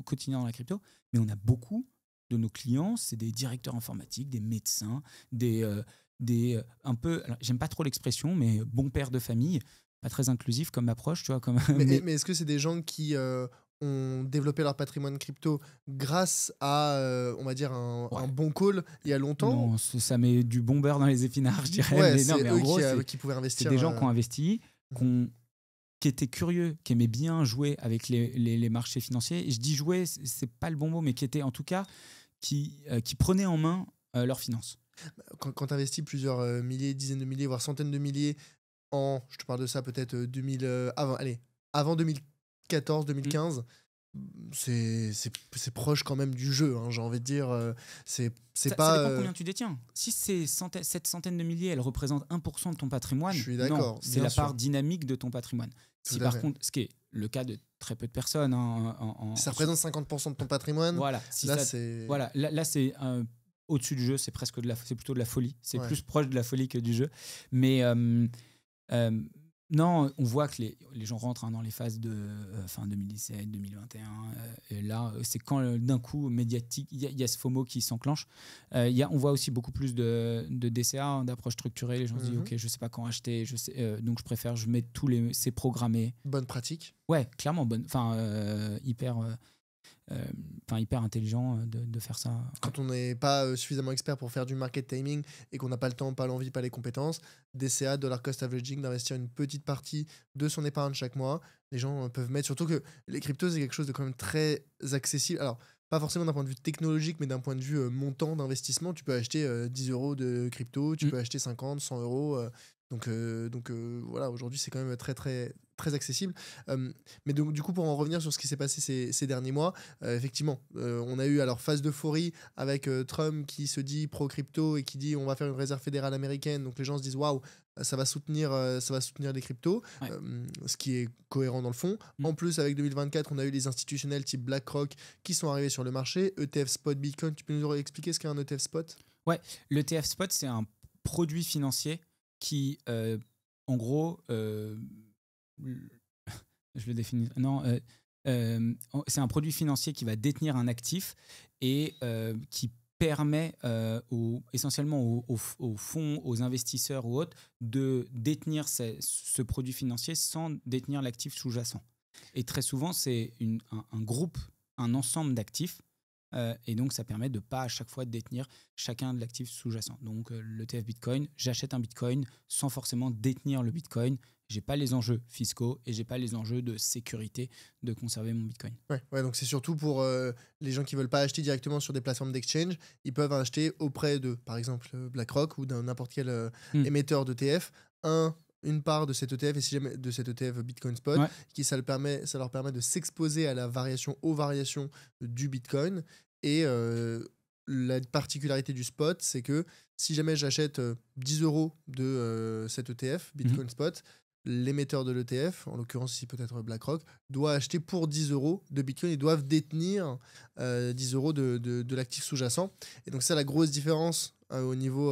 quotidien dans la crypto, mais on a beaucoup de nos clients, c'est des directeurs informatiques, des médecins, un peu, alors, j'aime pas trop l'expression, mais bons pères de famille, pas très inclusif comme approche, tu vois. Mais est-ce que c'est des gens qui ont développé leur patrimoine crypto grâce à, on va dire, un bon call il y a longtemps? Non, ça met du bon beurre dans les épinards, je dirais. Ouais, Mais non, c'est mais en eux gros, qui pouvaient investir. c'est des gens qui ont investi, Mhm. qui étaient curieux, qui aimaient bien jouer avec les marchés financiers. Et je dis jouer, c'est pas le bon mot, mais qui étaient en tout cas qui prenaient en main leurs finances. Quand tu investis plusieurs milliers, dizaines de milliers, voire centaines de milliers je te parle de ça peut-être avant 2014-2015, c'est proche quand même du jeu, hein, j'ai envie de dire. C'est Ça pas. dépend combien tu détiens. Si cette centaine de milliers, elle représente 1% de ton patrimoine, Je suis non, d'accord, c'est bien la sûr. part dynamique de ton patrimoine. Tout Si à par fait. contre, ce qui est le cas de très peu de personnes, Ça représente 50% de ton patrimoine. voilà, là c'est au-dessus du jeu, c'est c'est plutôt de la folie. C'est Ouais. plus proche de la folie que du jeu. Mais non, on voit que les gens rentrent dans les phases de fin 2017, 2021. Et là, c'est quand d'un coup, médiatique, il y a ce FOMO qui s'enclenche. On voit aussi beaucoup plus de DCA, d'approche structurée. Les gens se disent, OK, je sais pas quand acheter, donc je préfère, je mets c'est programmé. Bonne pratique. Ouais, clairement, hyper intelligent de faire ça. Quand on n'est pas suffisamment expert pour faire du market timing et qu'on n'a pas le temps, pas l'envie, pas les compétences, DCA, dollar cost averaging, d'investir une petite partie de son épargne chaque mois, les gens peuvent mettre. Surtout que les cryptos, c'est quelque chose de quand même très accessible. Alors, pas forcément d'un point de vue technologique, mais d'un point de vue montant d'investissement. Tu peux acheter 10 euros de crypto, tu peux acheter 50, 100 euros. Donc voilà, aujourd'hui, c'est quand même très, très, très accessible. Mais donc, du coup, pour en revenir sur ce qui s'est passé ces derniers mois, effectivement, on a eu alors phase d'euphorie avec Trump qui se dit pro-crypto et qui dit on va faire une réserve fédérale américaine. Donc les gens se disent waouh, ça va soutenir les cryptos, Ouais. ce qui est cohérent dans le fond. En plus, avec 2024, on a eu les institutionnels type BlackRock qui sont arrivés sur le marché. ETF Spot Bitcoin, tu peux nous expliquer ce qu'est un ETF Spot? Ouais, l'ETF Spot, c'est un produit financier qui, en gros, je le définis. Non, c'est un produit financier qui va détenir un actif et qui permet essentiellement aux fonds, aux investisseurs ou autres de détenir ce produit financier sans détenir l'actif sous-jacent. Et très souvent, c'est un groupe, un ensemble d'actifs. Et donc, ça permet de ne pas à chaque fois détenir chacun de l'actif sous-jacent. Donc, l'ETF Bitcoin, j'achète un Bitcoin sans forcément détenir le Bitcoin. Je n'ai pas les enjeux fiscaux et je n'ai pas les enjeux de sécurité de conserver mon Bitcoin. Ouais, donc c'est surtout pour les gens qui ne veulent pas acheter directement sur des plateformes d'exchange. Ils peuvent acheter auprès de, par exemple, BlackRock ou d'un n'importe quel émetteur d'ETF, une part de cet ETF, et si jamais de cet ETF Bitcoin Spot, ça leur permet de s'exposer aux variations du Bitcoin. Et la particularité du spot, c'est que si jamais j'achète 10 euros de cet ETF Bitcoin Spot, l'émetteur de l'ETF, en l'occurrence ici peut-être BlackRock, doit acheter pour 10 euros de Bitcoin. Ils doivent détenir 10 euros de l'actif sous-jacent. Et donc ça, la grosse différence au niveau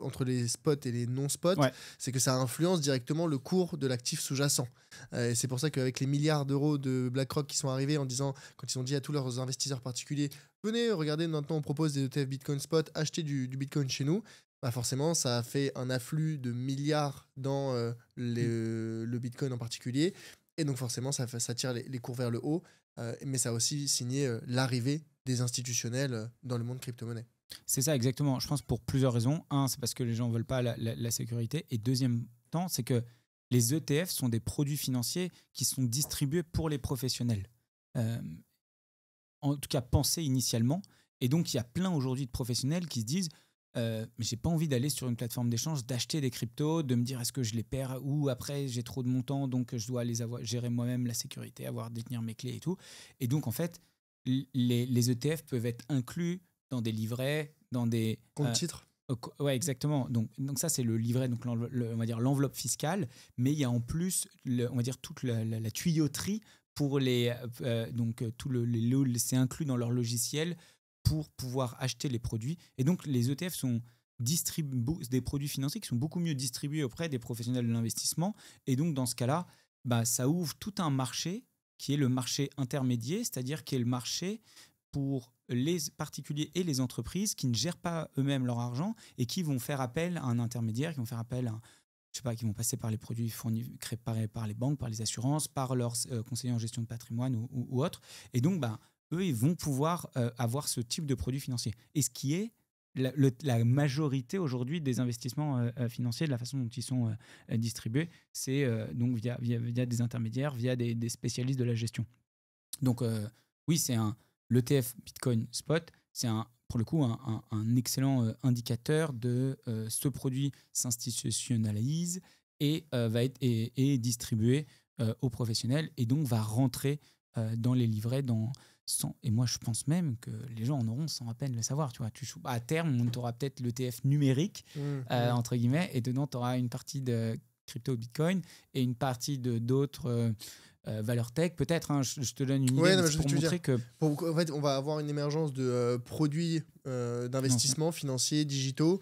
entre les spots et les non-spots, c'est que ça influence directement le cours de l'actif sous-jacent. Et c'est pour ça qu'avec les milliards d'euros de BlackRock qui sont arrivés en disant, quand ils ont dit à tous leurs investisseurs particuliers, venez, regardez, maintenant on propose des ETF Bitcoin Spot, achetez du Bitcoin chez nous, bah forcément ça a fait un afflux de milliards dans le Bitcoin en particulier. Et donc forcément, ça tire les cours vers le haut, mais ça a aussi signé l'arrivée des institutionnels dans le monde crypto-monnaie. C'est ça, exactement. Je pense pour plusieurs raisons. Un, c'est parce que les gens ne veulent pas la sécurité. Et deuxième temps, c'est que les ETF sont des produits financiers qui sont distribués pour les professionnels. Euh, en tout cas, pensés initialement. Et donc, il y a plein aujourd'hui de professionnels qui se disent mais j'ai pas envie d'aller sur une plateforme d'échange, d'acheter des cryptos, de me dire est-ce que je les perds ou après j'ai trop de montants, donc je dois gérer moi-même la sécurité, détenir mes clés et tout. Et donc, en fait, les ETF peuvent être inclus dans des livrets, dans des Compte titre. Ouais, exactement. Donc ça, c'est le livret, donc on va dire l'enveloppe fiscale, mais il y a en plus, on va dire toute la tuyauterie pour c'est inclus dans leur logiciel pour pouvoir acheter les produits. Et donc, les ETF sont des produits financiers qui sont beaucoup mieux distribués auprès des professionnels de l'investissement. Et donc, dans ce cas-là, ça ouvre tout un marché qui est le marché intermédiaire, c'est-à-dire qui est le marché pour les particuliers et les entreprises qui ne gèrent pas eux-mêmes leur argent et qui vont faire appel à un intermédiaire, qui vont faire appel à qui vont passer par les produits créés par les banques, par les assurances, par leurs conseillers en gestion de patrimoine ou autres. Et donc, eux, ils vont pouvoir avoir ce type de produits financiers. Et ce qui est la majorité aujourd'hui des investissements financiers, de la façon dont ils sont distribués, c'est donc via des intermédiaires, via des spécialistes de la gestion. Donc, oui, c'est l'ETF Bitcoin Spot, c'est pour le coup un excellent indicateur de ce produit s'institutionnalise et va être est distribué aux professionnels et donc va rentrer dans les livrets et moi je pense même que les gens en auront sans à peine le savoir. Tu vois, à terme, on aura peut-être l'ETF numérique entre guillemets et dedans tu auras une partie de crypto Bitcoin et une partie de d'autres valeur tech, peut-être, hein, je te donne une idée pour montrer que... En fait, on va avoir une émergence de produits d'investissement financiers, digitaux,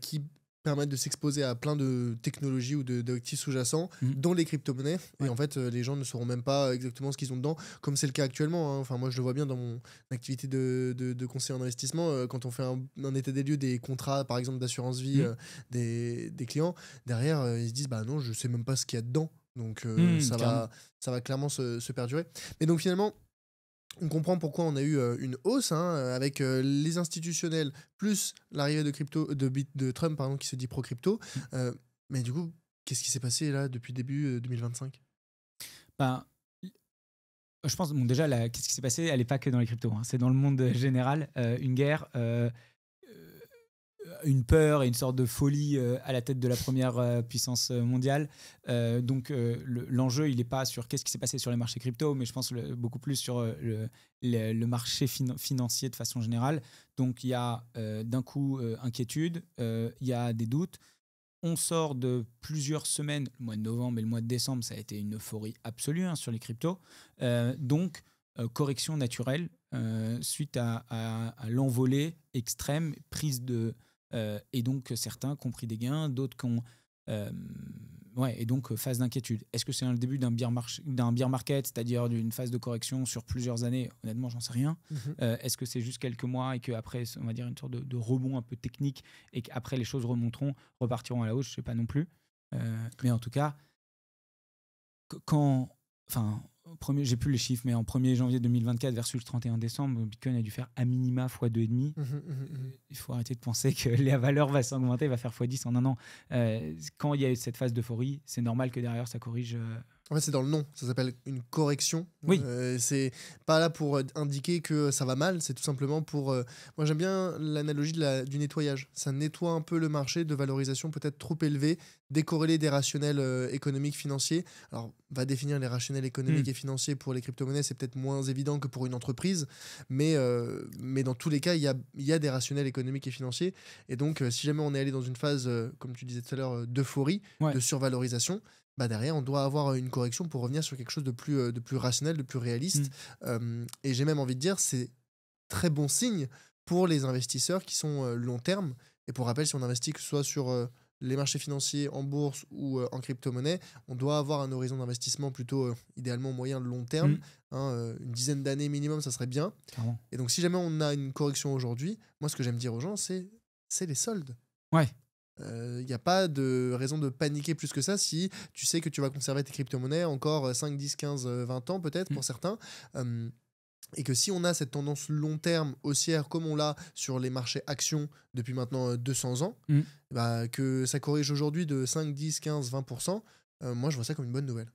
qui permettent de s'exposer à plein de technologies ou d'actifs sous-jacents, dont les crypto-monnaies. Ouais. Et en fait, les gens ne sauront même pas exactement ce qu'ils ont dedans, comme c'est le cas actuellement. Hein. Enfin, moi, je le vois bien dans mon activité de conseiller en investissement. Quand on fait un état des lieux des contrats, par exemple, d'assurance vie des clients, derrière, ils se disent « Bah non, je sais même pas ce qu'il y a dedans. » Donc ça va clairement se perdurer. Mais donc finalement, on comprend pourquoi on a eu une hausse avec les institutionnels plus l'arrivée de Trump qui se dit pro-crypto. Mais du coup, qu'est-ce qui s'est passé là depuis début 2025 ? Je pense, déjà, qu'est-ce qui s'est passé ? Elle n'est pas que dans les cryptos. Hein. C'est dans le monde général. Une guerre... une peur et une sorte de folie à la tête de la première puissance mondiale. Donc l'enjeu, il n'est pas sur qu'est-ce qui s'est passé sur les marchés crypto, mais je pense beaucoup plus sur le marché financier de façon générale. Donc il y a d'un coup inquiétude, il y a des doutes. On sort de plusieurs semaines, le mois de novembre et le mois de décembre, ça a été une euphorie absolue sur les cryptos. Donc correction naturelle suite à l'envolée extrême, prise de... et donc certains qui ont pris des gains, d'autres qui ont et donc phase d'inquiétude. Est-ce que c'est le début d'un bear market, c'est-à-dire d'une phase de correction sur plusieurs années ? Honnêtement, j'en sais rien. Est-ce que c'est juste quelques mois et qu'après, on va dire une sorte de rebond un peu technique et qu'après les choses repartiront à la hausse ? Je ne sais pas non plus. Mais en tout cas, j'ai plus les chiffres, mais en 1er janvier 2024 versus le 31 décembre, Bitcoin a dû faire à minima x2,5. Il faut arrêter de penser que la valeur va s'augmenter, va faire x10 en un an. Quand il y a cette phase d'euphorie, c'est normal que derrière ça corrige. En fait, c'est dans le nom. Ça s'appelle une correction. Oui. C'est pas là pour indiquer que ça va mal. C'est tout simplement pour... Moi, j'aime bien l'analogie du nettoyage. Ça nettoie un peu le marché de valorisation peut-être trop élevée, décorrélée des rationnels économiques, financiers. Alors, va définir les rationnels économiques et financiers pour les crypto-monnaies. C'est peut-être moins évident que pour une entreprise. Mais dans tous les cas, il y a des rationnels économiques et financiers. Et donc, si jamais on est allé dans une phase, comme tu disais tout à l'heure, d'euphorie, de survalorisation, derrière, on doit avoir une correction pour revenir sur quelque chose de plus rationnel, de plus réaliste. Et j'ai même envie de dire, c'est très bon signe pour les investisseurs qui sont long terme. Et pour rappel, si on investit que ce soit sur les marchés financiers, en bourse ou en crypto-monnaie, on doit avoir un horizon d'investissement plutôt idéalement moyen de long terme. Une dizaine d'années minimum, ça serait bien. Clairement. Et donc, si jamais on a une correction aujourd'hui, moi, ce que j'aime dire aux gens, c'est les soldes. Ouais. Il n'y a pas de raison de paniquer plus que ça si tu sais que tu vas conserver tes crypto-monnaies encore 5, 10, 15, 20 ans peut-être pour certains. Et que si on a cette tendance long terme haussière comme on l'a sur les marchés actions depuis maintenant 200 ans, bah, que ça corrige aujourd'hui de 5, 10, 15, 20%, moi je vois ça comme une bonne nouvelle.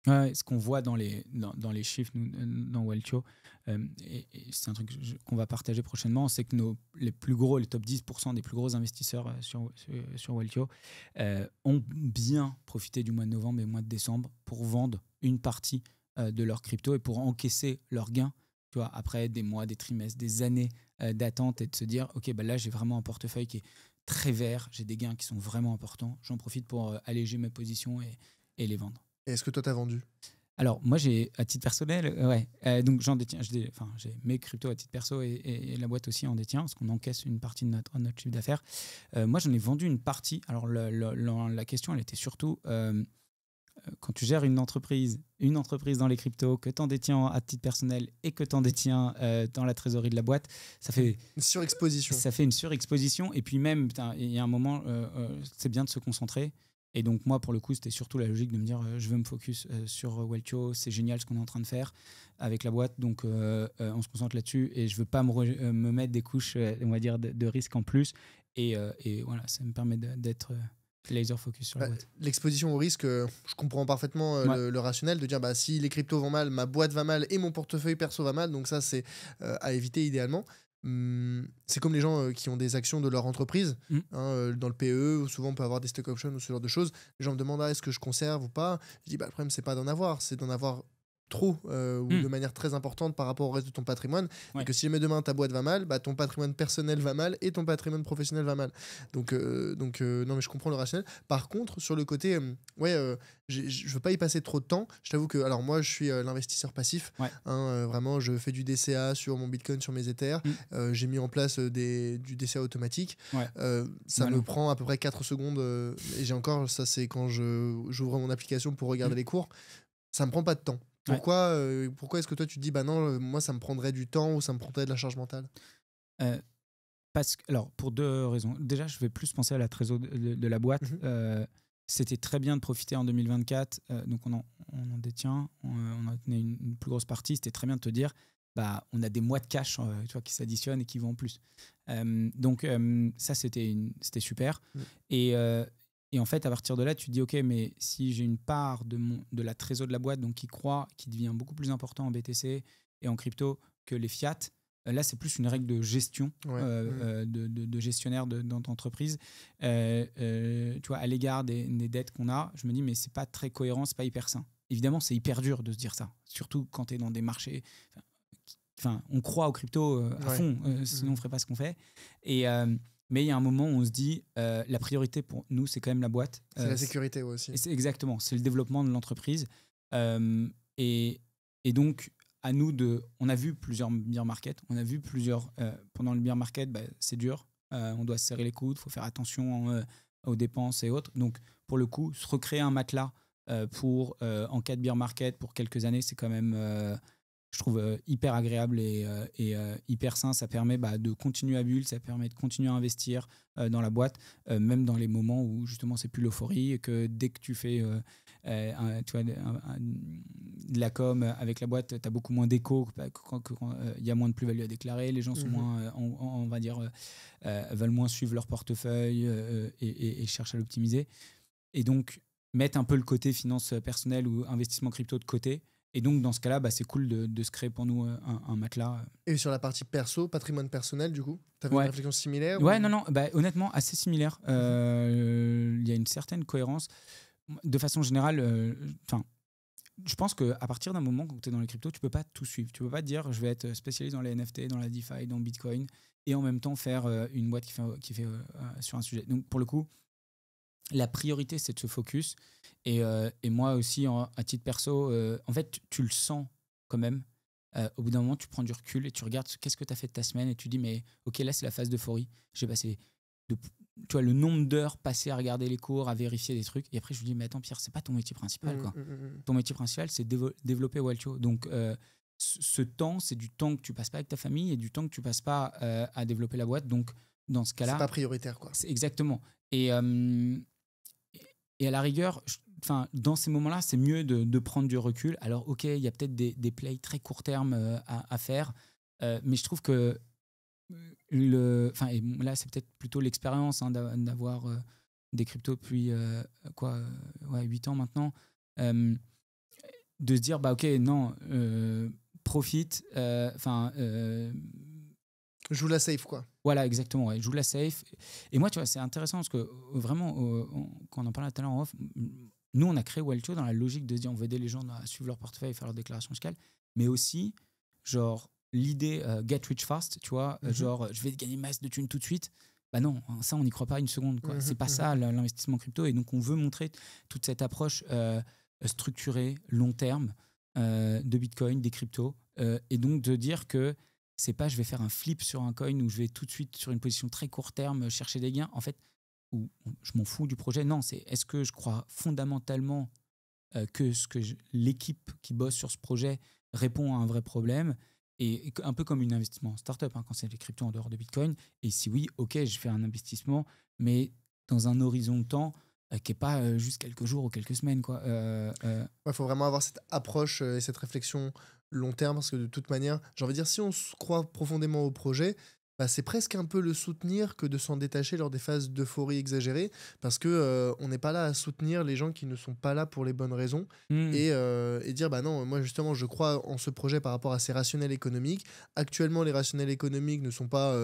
Ouais, ce qu'on voit dans les chiffres dans Weltio, et c'est un truc qu'on va partager prochainement, c'est que les top 10% des plus gros investisseurs sur Weltio ont bien profité du mois de novembre et du mois de décembre pour vendre une partie de leur crypto et pour encaisser leurs gains, tu vois, après des mois, des trimestres, des années d'attente, et de se dire, ok, bah là j'ai vraiment un portefeuille qui est très vert, j'ai des gains qui sont vraiment importants, j'en profite pour alléger mes positions et les vendre. Et est-ce que toi, t'as vendu? Alors, moi, j'ai, à titre personnel, donc j'en détiens, j'ai mes cryptos à titre perso et la boîte aussi en détient, parce qu'on encaisse une partie de notre chiffre d'affaires. Moi, j'en ai vendu une partie. Alors, la question, elle était surtout, quand tu gères une entreprise dans les cryptos, que tu en détiens à titre personnel et que tu en détiens dans la trésorerie de la boîte, ça fait une surexposition. Ça fait une surexposition. Et puis même, il y a un moment, c'est bien de se concentrer. Et donc moi, pour le coup, c'était surtout la logique de me dire, je veux me focus sur Weltio, c'est génial ce qu'on est en train de faire avec la boîte, donc on se concentre là-dessus et je veux pas me mettre des couches, on va dire, de risque en plus. Et voilà, ça me permet d'être laser focus sur la boîte. L'exposition au risque, je comprends parfaitement le rationnel de dire, bah, si les cryptos vont mal, ma boîte va mal et mon portefeuille perso va mal, donc ça, c'est à éviter idéalement. C'est comme les gens qui ont des actions de leur entreprise, dans le PE, où souvent on peut avoir des stock options ou ce genre de choses. Les gens me demandent, est-ce que je conserve ou pas? Je dis, bah, le problème, c'est pas d'en avoir, c'est d'en avoir trop ou de manière très importante par rapport au reste de ton patrimoine, et que si jamais demain ta boîte va mal, bah, ton patrimoine personnel va mal et ton patrimoine professionnel va mal. Donc non, mais je comprends le rationnel. Par contre, sur le côté, je veux pas y passer trop de temps. Je t'avoue que, alors moi, je suis l'investisseur passif. Vraiment, je fais du DCA sur mon Bitcoin, sur mes Ethers. J'ai mis en place du DCA automatique. Ça me prend à peu près 4 secondes. Et j'ai encore, ça c'est quand j'ouvre mon application pour regarder les cours. Ça me prend pas de temps. Pourquoi est-ce que toi tu te dis, bah non, moi ça me prendrait du temps ou ça me prendrait de la charge mentale? Alors, pour 2 raisons. Déjà, je vais plus penser à la trésorerie de la boîte. C'était très bien de profiter en 2024, donc on en détient, on en tenait une plus grosse partie. C'était très bien de te dire, bah, on a des mois de cash tu vois, qui s'additionnent et qui vont en plus. Donc ça, c'était super. Et en fait, à partir de là, tu te dis, OK, mais si j'ai une part de la trésor de la boîte, donc qui devient beaucoup plus important en BTC et en crypto que les fiat, là, c'est plus une règle de gestion, de gestionnaire d'entreprise. Tu vois, à l'égard des dettes qu'on a, je me dis, mais c'est pas très cohérent, c'est pas hyper sain. Évidemment, c'est hyper dur de se dire ça, surtout quand tu es dans des marchés. Enfin, on croit aux crypto à fond, sinon on ferait pas ce qu'on fait. Mais il y a un moment où on se dit, la priorité pour nous, c'est quand même la boîte. C'est la sécurité aussi. Exactement, c'est le développement de l'entreprise. Et donc, à nous on a vu plusieurs bear markets. On a vu pendant le bear market, bah, c'est dur. On doit se serrer les coudes, il faut faire attention aux dépenses et autres. Donc, pour le coup, se recréer un matelas en cas de bear market pour quelques années, c'est quand même... je trouve hyper agréable et hyper sain. Ça permet de continuer à build, ça permet de continuer à investir dans la boîte, même dans les moments où justement c'est plus l'euphorie, et que dès que tu fais de la com avec la boîte, tu as beaucoup moins d'écho, quand il y a moins de plus-value à déclarer, les gens sont moins, on va dire, veulent moins suivre leur portefeuille et cherchent à l'optimiser. Et donc, mettre un peu le côté finance personnelle ou investissement crypto de côté. Et donc, dans ce cas-là, c'est cool de se créer pour nous un matelas. Et sur la partie perso, patrimoine personnel, du coup, tu avais une réflexion similaire? Non, honnêtement, assez similaire. Il y a une certaine cohérence. De façon générale, je pense qu'à partir d'un moment, quand tu es dans les cryptos, tu peux pas tout suivre. Tu peux pas te dire, je vais être spécialisé dans les NFT, dans la DeFi, dans Bitcoin, et en même temps faire une boîte qui fait sur un sujet. Donc, pour le coup, la priorité, c'est de se focus. Et moi aussi, à titre perso, en fait, tu le sens quand même. Au bout d'un moment, tu prends du recul et tu regardes qu'est-ce que tu as fait de ta semaine et tu dis, mais OK, là, c'est la phase d'euphorie. J'ai passé tu vois, le nombre d'heures passées à regarder les cours, à vérifier des trucs. Et après, je me dis, mais attends, Pierre, c'est pas ton métier principal, quoi. Ton métier principal, c'est développer Weltio. Donc, ce temps, c'est du temps que tu passes pas avec ta famille et du temps que tu passes pas à développer la boîte. Donc, dans ce cas-là, c'est pas prioritaire, quoi. c'est exactement. Et à la rigueur, dans ces moments-là, c'est mieux de prendre du recul. Alors, ok, il y a peut-être des plays très court terme à faire, mais je trouve que et là, c'est peut-être plutôt l'expérience d'avoir des cryptos depuis 8 ans maintenant, de se dire, bah ok, non, profite, Joue la safe, quoi. voilà, exactement, ouais, joue la safe. Et moi, tu vois, c'est intéressant parce que vraiment, quand on en parlait tout à l'heure en off, nous, on a créé Wildcho dans la logique de se dire on veut aider les gens à suivre leur portefeuille et faire leur déclaration fiscale, mais aussi, genre, l'idée get rich fast, tu vois, genre, je vais gagner masse de thunes tout de suite. Bah non, ça, on n'y croit pas une seconde, quoi. C'est pas ça, l'investissement crypto. Et donc, on veut montrer toute cette approche structurée, long terme, de Bitcoin, des cryptos. Et donc, de dire que c'est pas je vais faire un flip sur un coin ou je vais tout de suite sur une position très court terme chercher des gains. En fait, ou je m'en fous du projet. Non, c'est est-ce que je crois fondamentalement que l'équipe qui bosse sur ce projet répond à un vrai problème, et un peu comme un investissement en startup quand c'est les cryptos en dehors de Bitcoin. Et si oui, ok, je fais un investissement, mais dans un horizon de temps qui n'est pas juste quelques jours ou quelques semaines, quoi. Faut vraiment avoir cette approche et cette réflexion long terme, parce que de toute manière, j'ai envie de dire, si on se croit profondément au projet, bah, c'est presque un peu le soutenir que de s'en détacher lors des phases d'euphorie exagérée, parce que on n'est pas là à soutenir les gens qui ne sont pas là pour les bonnes raisons, et dire bah non, moi justement je crois en ce projet par rapport à ses rationnels économiques. Actuellement, les rationnels économiques ne sont pas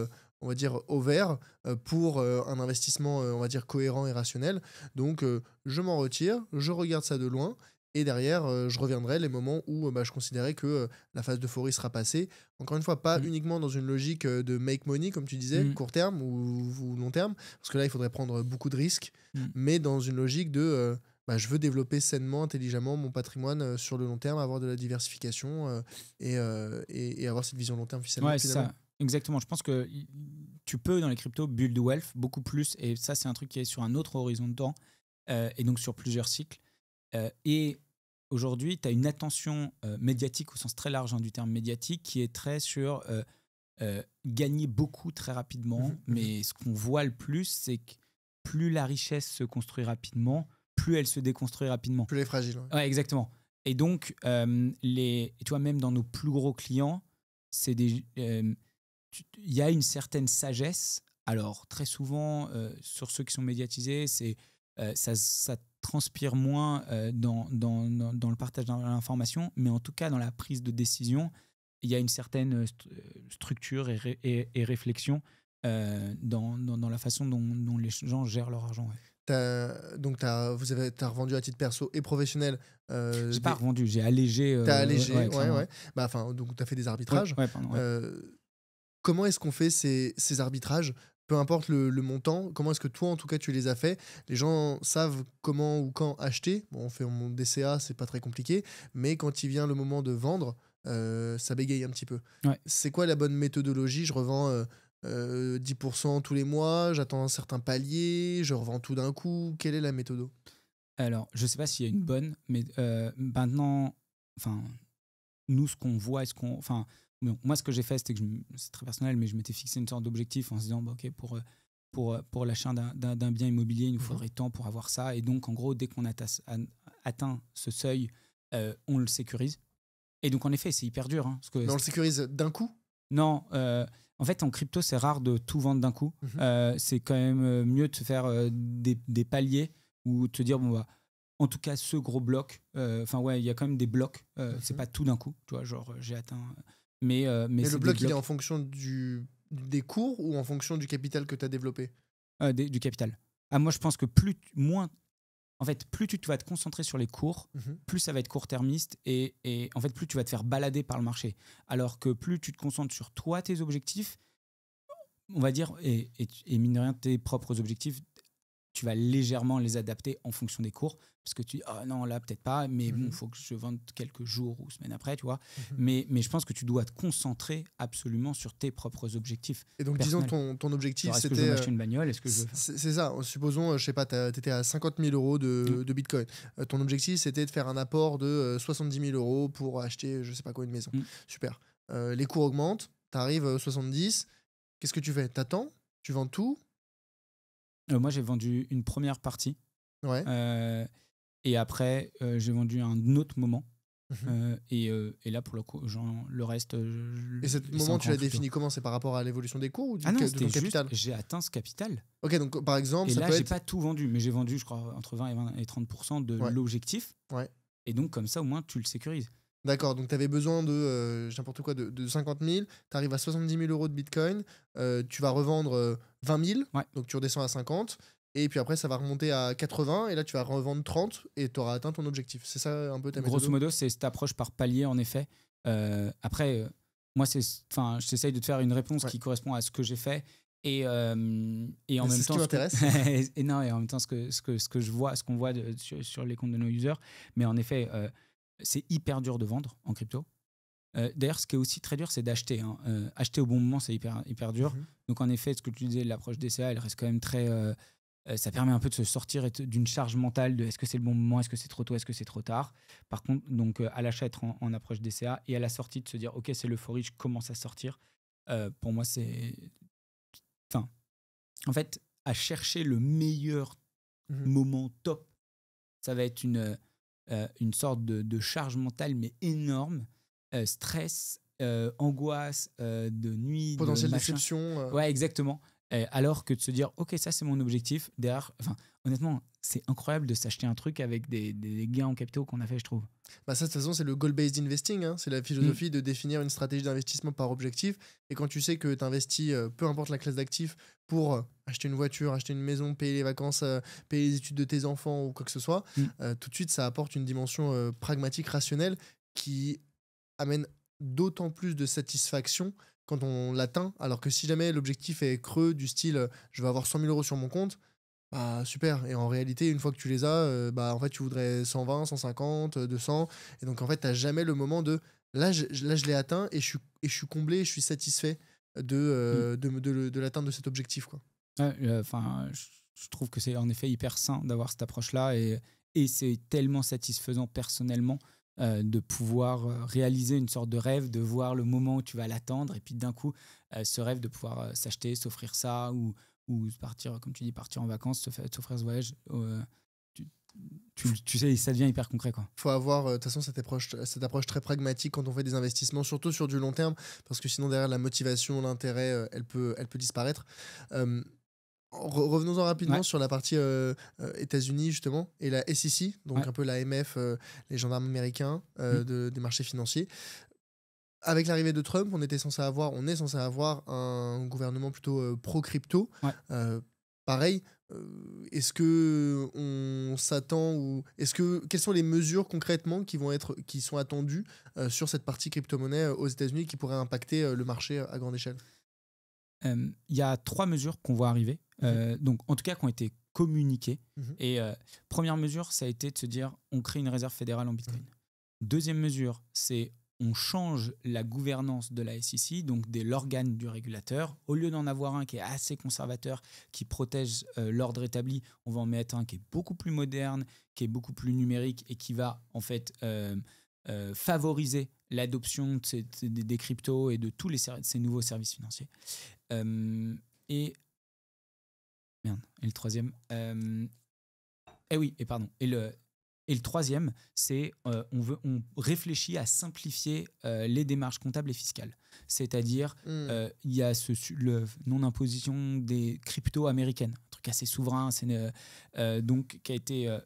on va dire au vert pour un investissement on va dire cohérent et rationnel, donc je m'en retire, je regarde ça de loin. Et derrière, je reviendrai les moments où bah, je considérais que la phase d'euphorie sera passée. Encore une fois, pas uniquement dans une logique de make money, comme tu disais, court terme ou long terme, parce que là, il faudrait prendre beaucoup de risques, mais dans une logique de bah, je veux développer sainement, intelligemment mon patrimoine sur le long terme, avoir de la diversification et avoir cette vision long terme Ouais, c'est ça. Exactement. Je pense que tu peux, dans les cryptos, build wealth beaucoup plus, et ça, c'est un truc qui est sur un autre horizon de temps, et donc sur plusieurs cycles. Et aujourd'hui, tu as une attention médiatique au sens très large du terme médiatique qui est très sur gagner beaucoup très rapidement. Mais ce qu'on voit le plus, c'est que plus la richesse se construit rapidement, plus elle se déconstruit rapidement. Plus elle est fragile. Ouais, exactement. Et donc, tu vois, même dans nos plus gros clients, il y a une certaine sagesse. Alors, très souvent, sur ceux qui sont médiatisés, ça transpire moins dans le partage de l'information, mais en tout cas dans la prise de décision, il y a une certaine structure et réflexion dans la façon dont les gens gèrent leur argent. Ouais. Donc t'as revendu à titre perso et professionnel. J'ai pas revendu, j'ai allégé. T'as allégé, ouais. Bah, donc t'as fait des arbitrages. Ouais. Comment est-ce qu'on fait ces arbitrages? Peu importe le montant, comment est-ce que toi, en tout cas, tu les as fait? Les gens savent comment ou quand acheter. Bon, on fait mon DCA, c'est pas très compliqué. Mais quand il vient le moment de vendre, ça bégaye un petit peu. Ouais. C'est quoi la bonne méthodologie? Je revends 10% tous les mois, j'attends un certain palier, je revends tout d'un coup. Quelle est la méthode? Alors, je sais pas s'il y a une bonne, mais maintenant, nous, ce qu'on voit, moi, ce que j'ai fait, c'était que c'est très personnel, mais je m'étais fixé une sorte d'objectif en se disant, bah, ok, pour l'achat d'un bien immobilier, il nous faudrait tant pour avoir ça. Et donc, en gros, dès qu'on atteint ce seuil, on le sécurise. Et donc, en effet, c'est hyper dur. Parce que mais on le sécurise d'un coup? Non. En fait, en crypto, c'est rare de tout vendre d'un coup. C'est quand même mieux de se faire des paliers ou te dire, bon, bah, en tout cas, ce gros bloc, il y a quand même des blocs. C'est pas tout d'un coup. Tu vois, genre, j'ai atteint. Mais le bloc, il est en fonction des cours ou en fonction du capital que tu as développé? Du capital. Moi, je pense que plus tu vas te concentrer sur les cours, plus ça va être court-termiste et en fait, plus tu vas te faire balader par le marché. Alors que plus tu te concentres sur toi, tes objectifs, on va dire, et mine de rien, tes propres objectifs, tu vas légèrement les adapter en fonction des cours. Parce que tu dis, ah non, là, peut-être pas, mais bon, il faut que je vende quelques jours ou semaines après, tu vois. Mais je pense que tu dois te concentrer absolument sur tes propres objectifs. Et donc, disons, ton objectif, c'était. Est-ce que je veux m'acheter une bagnole? Est-ce que je veux... C'est ça. Supposons, je sais pas, tu étais à 50 000 euros de Bitcoin. Ton objectif, c'était de faire un apport de 70 000 euros pour acheter, je sais pas quoi, une maison. Super. Les cours augmentent, tu arrives à 70. Qu'est-ce que tu fais? T'attends? Tu vends tout? Moi, j'ai vendu une première partie. Ouais. Et après, j'ai vendu à un autre moment. Mhm. Et là, pour le coup, le reste, Et ce c'est moment, tu encore en l'as crypto. défini comment? C'est par rapport à l'évolution des cours ou Ah non, de c'était ton juste, capital? j'ai atteint ce capital. Ok, donc par exemple, Et ça là, peut j'ai être. pas tout vendu, mais j'ai vendu, je crois, entre 20 et 30% de Ouais, l'objectif. ouais. Et donc, comme ça, au moins, tu le sécurises. D'accord, donc tu avais besoin de n'importe quoi, de 50 000, tu arrives à 70 000 euros de Bitcoin, tu vas revendre 20 000, Ouais. donc tu redescends à 50, et puis après ça va remonter à 80, et là tu vas revendre 30, et tu auras atteint ton objectif. C'est ça un peu ta Grosso méthode? modo, c'est cette approche par palier, en effet. Après, moi, j'essaye de te faire une réponse Ouais. qui correspond à ce que j'ai fait. Et en Mais même c'est ce qui temps, m'intéresse. et non, et en même temps, ce que je vois, ce qu'on voit sur les comptes de nos users. Mais en effet, c'est hyper dur de vendre en crypto. D'ailleurs, ce qui est aussi très dur, c'est d'acheter, hein. Acheter au bon moment, c'est hyper dur. Mhm. Donc, en effet, ce que tu disais, l'approche DCA, elle reste quand même très. Ça permet un peu de se sortir d'une charge mentale de est-ce que c'est le bon moment, est-ce que c'est trop tôt, est-ce que c'est trop tard. Par contre, donc à l'achat, être en approche DCA et à la sortie, de se dire ok, c'est l'euphorie, je commence à sortir. Pour moi, c'est. Enfin, en fait, à chercher le meilleur Mhm. moment top, ça va être une sorte de charge mentale, mais énorme. Stress, angoisse, de nuit, de Potentielle machin. déception. Ouais, exactement. Alors que de se dire, ok, ça c'est mon objectif. Derrière, enfin, honnêtement, c'est incroyable de s'acheter un truc avec des gains en capitaux qu'on a fait, je trouve. Bah ça, de toute façon, c'est le goal-based investing, hein. C'est la Mm. philosophie de définir une stratégie d'investissement par objectif. Et quand tu sais que tu investis, peu importe la classe d'actifs, pour acheter une voiture, acheter une maison, payer les vacances, payer les études de tes enfants ou quoi que ce soit, Mm. tout de suite, ça apporte une dimension pragmatique, rationnelle, qui amène d'autant plus de satisfaction quand on l'atteint. Alors que si jamais l'objectif est creux, du style je vais avoir 100 000 euros sur mon compte, bah super. Et en réalité, une fois que tu les as, bah en fait, tu voudrais 120, 150, 200. Et donc en fait, t'as jamais le moment de là, je l'ai atteint et je suis comblé, je suis satisfait Mm. de l'atteinte de cet objectif, quoi. Ouais, enfin, je trouve que c'est en effet hyper sain d'avoir cette approche-là et c'est tellement satisfaisant personnellement de pouvoir réaliser une sorte de rêve, de voir le moment où tu vas l'attendre et puis d'un coup, ce rêve de pouvoir s'acheter, s'offrir ça ou partir, comme tu dis, partir en vacances, s'offrir ce voyage. Tu, tu sais, ça devient hyper concret, quoi. Faut avoir de toute façon cette approche très pragmatique quand on fait des investissements, surtout sur du long terme, parce que sinon derrière la motivation, l'intérêt, elle peut disparaître. Euh, Revenons-en rapidement Ouais. sur la partie États-Unis justement et la SEC, donc Ouais. un peu la l'AMF, les gendarmes américains Mm. des marchés financiers. Avec l'arrivée de Trump, on est censé avoir un gouvernement plutôt pro-crypto. Ouais. Euh, Pareil, est-ce que on s'attend ou quelles sont les mesures concrètement qui sont attendues sur cette partie crypto-monnaie aux États-Unis qui pourraient impacter le marché à grande échelle? Il y a 3 mesures qu'on voit arriver, Mhm. donc en tout cas qui ont été communiquées. Mhm. Et première mesure, ça a été de se dire on crée une réserve fédérale en Bitcoin. Mhm. Deuxième mesure, c'est on change la gouvernance de la SEC, donc de l'organe du régulateur. Au lieu d'en avoir un qui est assez conservateur, qui protège l'ordre établi, on va en mettre un qui est beaucoup plus moderne, qui est beaucoup plus numérique et qui va en fait favoriser l'adoption des cryptos et de tous ces nouveaux services financiers. Et merde, et le troisième, eh oui, et pardon, et le troisième, c'est on réfléchit à simplifier les démarches comptables et fiscales. C'est-à-dire, il y a le non-imposition des cryptos américaines, un truc assez souverain, donc qui a été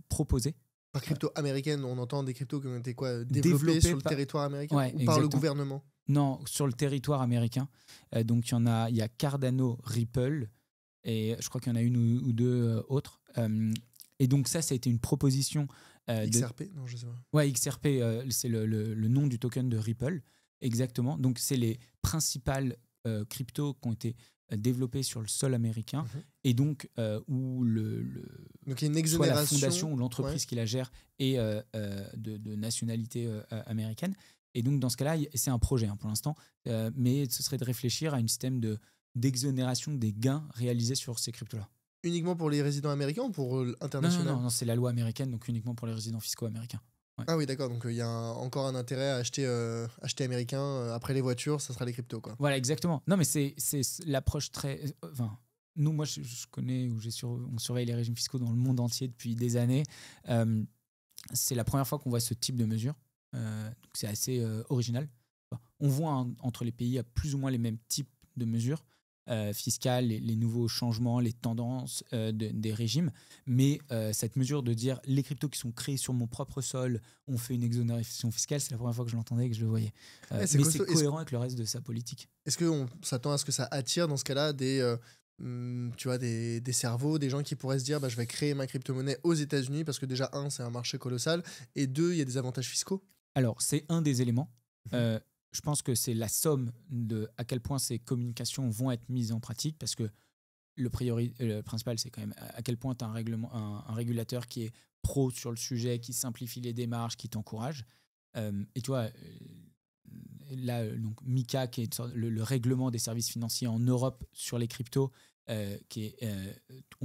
proposé. Par crypto américaine, on entend des cryptos qui ont été quoi, développés Développé sur le territoire américain Ouais, ou par le exactement. gouvernement? Non, sur le territoire américain. Donc il y a Cardano, Ripple, et je crois qu'il y en a une ou deux autres. Et donc ça a été une proposition XRP? Non, je sais pas. Ouais, XRP, c'est le nom du token de Ripple, exactement. Donc c'est les principales cryptos qui ont été développées sur le sol américain, Mhm. et donc où Donc il y a une soit la exonération. fondation ou l'entreprise Ouais. qui la gère est de nationalité américaine. Et donc dans ce cas-là, c'est un projet pour l'instant, mais ce serait de réfléchir à un système d'exonération des gains réalisés sur ces cryptos-là. Uniquement pour les résidents américains ou pour Non, international? non, non, c'est la loi américaine, donc uniquement pour les résidents fiscaux américains. Ouais. Ah oui, d'accord. Donc il y a encore un intérêt à acheter américain. Après les voitures, ça sera les cryptos, quoi. Voilà, exactement. Non, mais c'est l'approche très. Enfin, nous, moi, je connais, on surveille les régimes fiscaux dans le monde entier depuis des années. Euh, c'est la première fois qu'on voit ce type de mesure. Donc c'est assez original. Enfin, on voit entre les pays plus ou moins les mêmes types de mesures fiscales, les nouveaux changements, les tendances des régimes. Mais cette mesure de dire les cryptos qui sont créés sur mon propre sol, on fait une exonération fiscale, c'est la première fois que je l'entendais et que je le voyais. Ouais, Mais c'est cohérent avec le reste de sa politique. Est-ce qu'on s'attend à ce que ça attire dans ce cas-là tu vois, des cerveaux, des gens qui pourraient se dire bah, je vais créer ma crypto-monnaie aux États-Unis parce que déjà, un, c'est un marché colossal et deux, il y a des avantages fiscaux? Alors, c'est un des éléments. Je pense que c'est la somme de à quel point ces communications vont être mises en pratique parce que le principal, c'est quand même à quel point tu as un régulateur qui est pro sur le sujet, qui simplifie les démarches, qui t'encourage. Et tu vois, là, donc MiCA, qui est le règlement des services financiers en Europe sur les cryptos, on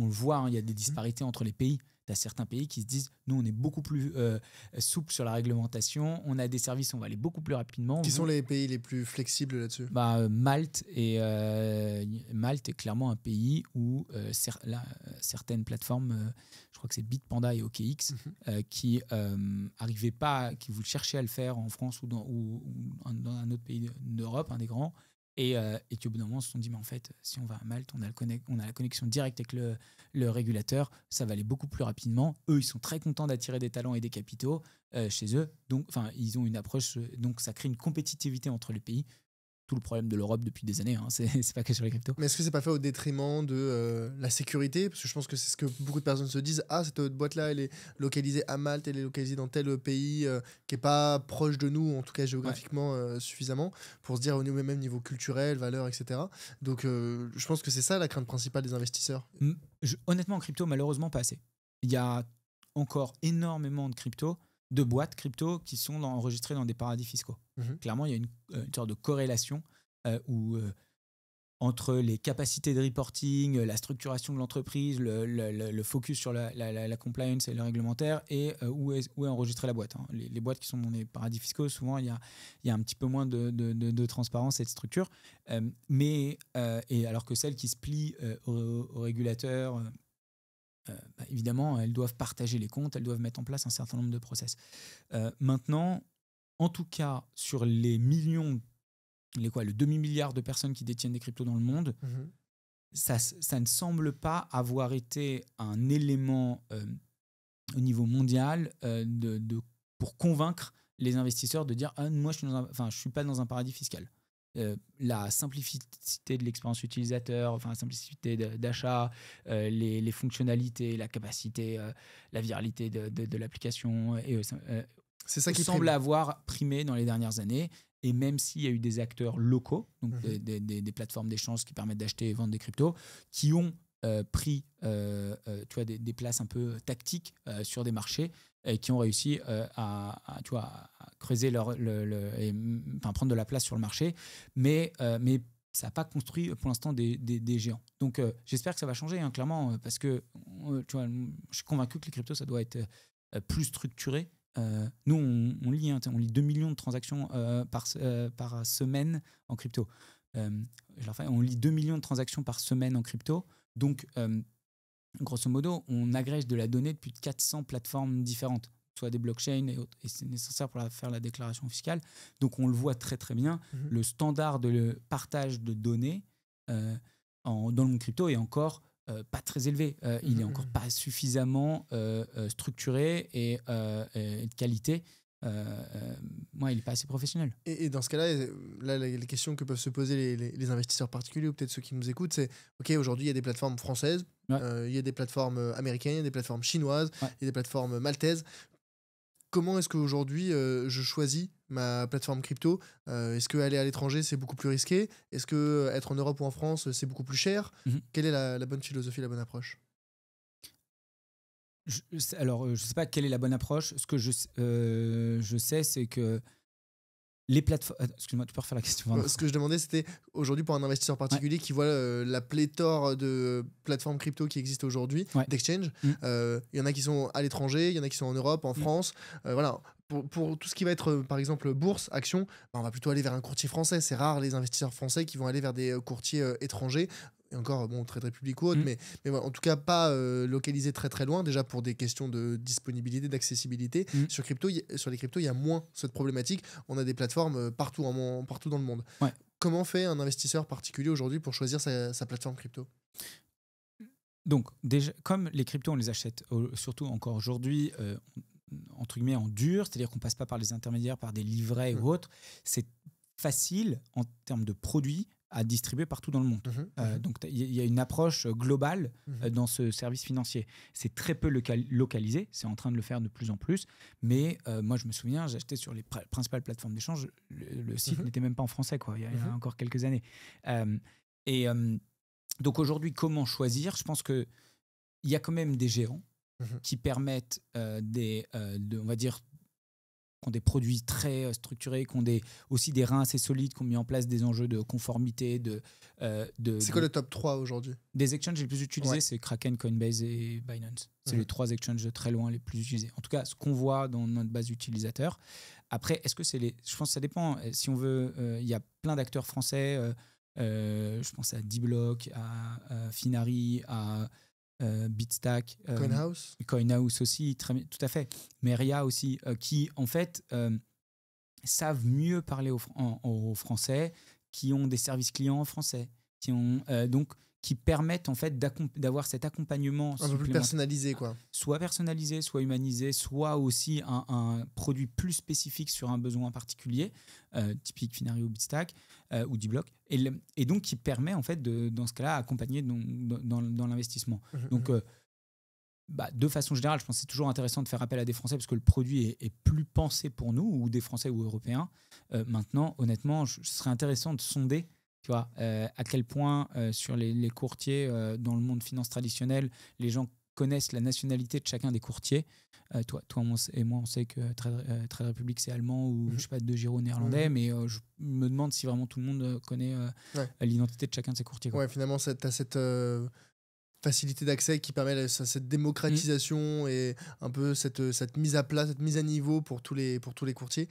le voit, hein, il y a des disparités entre les pays. Tu as certains pays qui se disent, nous, on est beaucoup plus souple sur la réglementation, on a des services, on va aller beaucoup plus rapidement. Qui sont les pays les plus flexibles là-dessus? Malte est clairement un pays où certaines plateformes, je crois que c'est Bitpanda et OKX, qui arrivaient pas, qui vous cherchaient à le faire en France ou dans un autre pays d'Europe, un des grands, et qui au bout d'un moment se sont dit mais en fait si on va à Malte on a la connexion directe avec le régulateur, ça va aller beaucoup plus rapidement. Eux ils sont très contents d'attirer des talents et des capitaux chez eux, donc ils ont une approche, donc ça crée une compétitivité entre les pays. Tout le problème de l'Europe depuis des années, hein. C'est pas que sur les cryptos. Mais est-ce que c'est pas fait au détriment de la sécurité? Parce que je pense que c'est ce que beaucoup de personnes se disent. Ah, cette boîte-là, elle est localisée à Malte, elle est localisée dans tel pays qui est pas proche de nous, en tout cas géographiquement suffisamment, pour se dire au même niveau culturel, valeur, etc. Donc je pense que c'est ça la crainte principale des investisseurs. Honnêtement, en crypto, malheureusement, pas assez. Il y a encore énormément de boîtes crypto qui sont enregistrées dans des paradis fiscaux. Clairement, il y a une sorte de corrélation entre les capacités de reporting, la structuration de l'entreprise, le focus sur la compliance et le réglementaire, et où est enregistrée la boîte. Hein. Les boîtes qui sont dans des paradis fiscaux, souvent, il y a un petit peu moins de transparence et de structure. Et alors que celles qui se plient aux régulateurs, évidemment, elles doivent partager les comptes, elles doivent mettre en place un certain nombre de process. Maintenant, en tout cas, sur les millions, le demi-milliard de personnes qui détiennent des cryptos dans le monde, ça ne semble pas avoir été un élément au niveau mondial pour convaincre les investisseurs de dire moi, je suis pas dans un paradis fiscal. La simplicité de l'expérience utilisateur, la simplicité d'achat, les fonctionnalités, la capacité, la viralité de l'application, c'est ça qui semble avoir primé dans les dernières années. Et même s'il y a eu des acteurs locaux, donc des plateformes d'échange qui permettent d'acheter et vendre des cryptos, qui ont pris des places un peu tactiques sur des marchés et qui ont réussi à creuser prendre de la place sur le marché, mais ça n'a pas construit pour l'instant des géants. Donc j'espère que ça va changer, hein, clairement, parce que je suis convaincu que les cryptos, ça doit être plus structuré. Nous, on lit 2 millions de transactions par semaine en crypto. On lit 2 millions de transactions par semaine en crypto. Donc, grosso modo, on agrège de la donnée depuis 400 plateformes différentes, soit des blockchains et autres. Et c'est nécessaire pour faire la déclaration fiscale. Donc, on le voit très, très bien. Le standard de partage de données dans le monde crypto est encore pas très élevé. Il n'est encore pas suffisamment structuré et de qualité. Il n'est pas assez professionnel. Et dans ce cas-là, les questions que peuvent se poser les investisseurs particuliers ou peut-être ceux qui nous écoutent, c'est OK, aujourd'hui, il y a des plateformes françaises, il y a des plateformes américaines, il y a des plateformes chinoises, il y a des plateformes maltaises. Comment est-ce qu'aujourd'hui, je choisis ma plateforme crypto? Est-ce qu'aller à l'étranger, c'est beaucoup plus risqué? Est-ce qu'être en Europe ou en France, c'est beaucoup plus cher? Quelle est la bonne philosophie, la bonne approche? Je ne sais pas quelle est la bonne approche. Ce que je sais, c'est que les plateformes... Excuse-moi, tu peux refaire la question? Ce que je demandais, c'était aujourd'hui pour un investisseur particulier qui voit la pléthore de plateformes crypto qui existent aujourd'hui, d'exchange. Il y en a qui sont à l'étranger, il y en a qui sont en Europe, en France. Voilà. pour tout ce qui va être, par exemple, bourse, action, bah, on va plutôt aller vers un courtier français. C'est rare les investisseurs français qui vont aller vers des courtiers étrangers. Et encore, bon, Trade Republic ou autre, Mm. mais voilà, en tout cas pas localisé très très loin, déjà pour des questions de disponibilité, d'accessibilité. Mm. Sur les cryptos, il y a moins cette problématique. On a des plateformes partout, partout dans le monde. Ouais. Comment fait un investisseur particulier aujourd'hui pour choisir sa plateforme crypto? Donc, déjà, comme les cryptos, on les achète surtout encore aujourd'hui, entre guillemets, en dur, c'est-à-dire qu'on passe pas par les intermédiaires, par des livrets ou autres, c'est facile en termes de produits à distribuer partout dans le monde. Donc, il y a une approche globale dans ce service financier. C'est très peu localisé, c'est en train de le faire de plus en plus, mais moi, je me souviens, j'ai acheté sur les principales plateformes d'échange, le site n'était même pas en français, quoi, il y a encore quelques années. Donc aujourd'hui, comment choisir? Je pense qu'il y a quand même des géants qui permettent on va dire, qui ont des produits très structurés, qui ont aussi des reins assez solides, qui ont mis en place des enjeux de conformité. C'est quoi le top 3 aujourd'hui? Des exchanges les plus utilisés, c'est Kraken, Coinbase et Binance. C'est les 3 exchanges de très loin les plus utilisés. En tout cas, ce qu'on voit dans notre base utilisateur. Après, est-ce que c'est je pense que ça dépend. Si on veut, il y a plein d'acteurs français. Je pense à D-Block, à Finari, à Bitstack, CoinHouse aussi, tout à fait. Meria aussi, qui en fait savent mieux parler aux Français, qui ont des services clients en français, qui permettent en fait d'avoir cet accompagnement un peu plus personnalisé, quoi. Soit personnalisé, soit humanisé, soit aussi un produit plus spécifique sur un besoin particulier, typique Finari ou Bitstack ou D-Block, et donc qui permet en fait dans ce cas-là accompagner dans l'investissement. Donc de façon générale, je pense que c'est toujours intéressant de faire appel à des Français parce que le produit est plus pensé pour nous, ou des Français ou Européens. Maintenant, honnêtement, ce serait intéressant de sonder, tu vois, à quel point sur les courtiers dans le monde finance traditionnel, les gens connaissent la nationalité de chacun des courtiers. Toi et moi, on sait que Trade Republic, c'est allemand ou je sais pas, De Giro néerlandais, mais je me demande si vraiment tout le monde connaît l'identité de chacun de ces courtiers, quoi. Ouais, finalement, tu as cette facilité d'accès qui permet cette démocratisation et un peu cette mise à plat, cette mise à niveau pour tous les courtiers.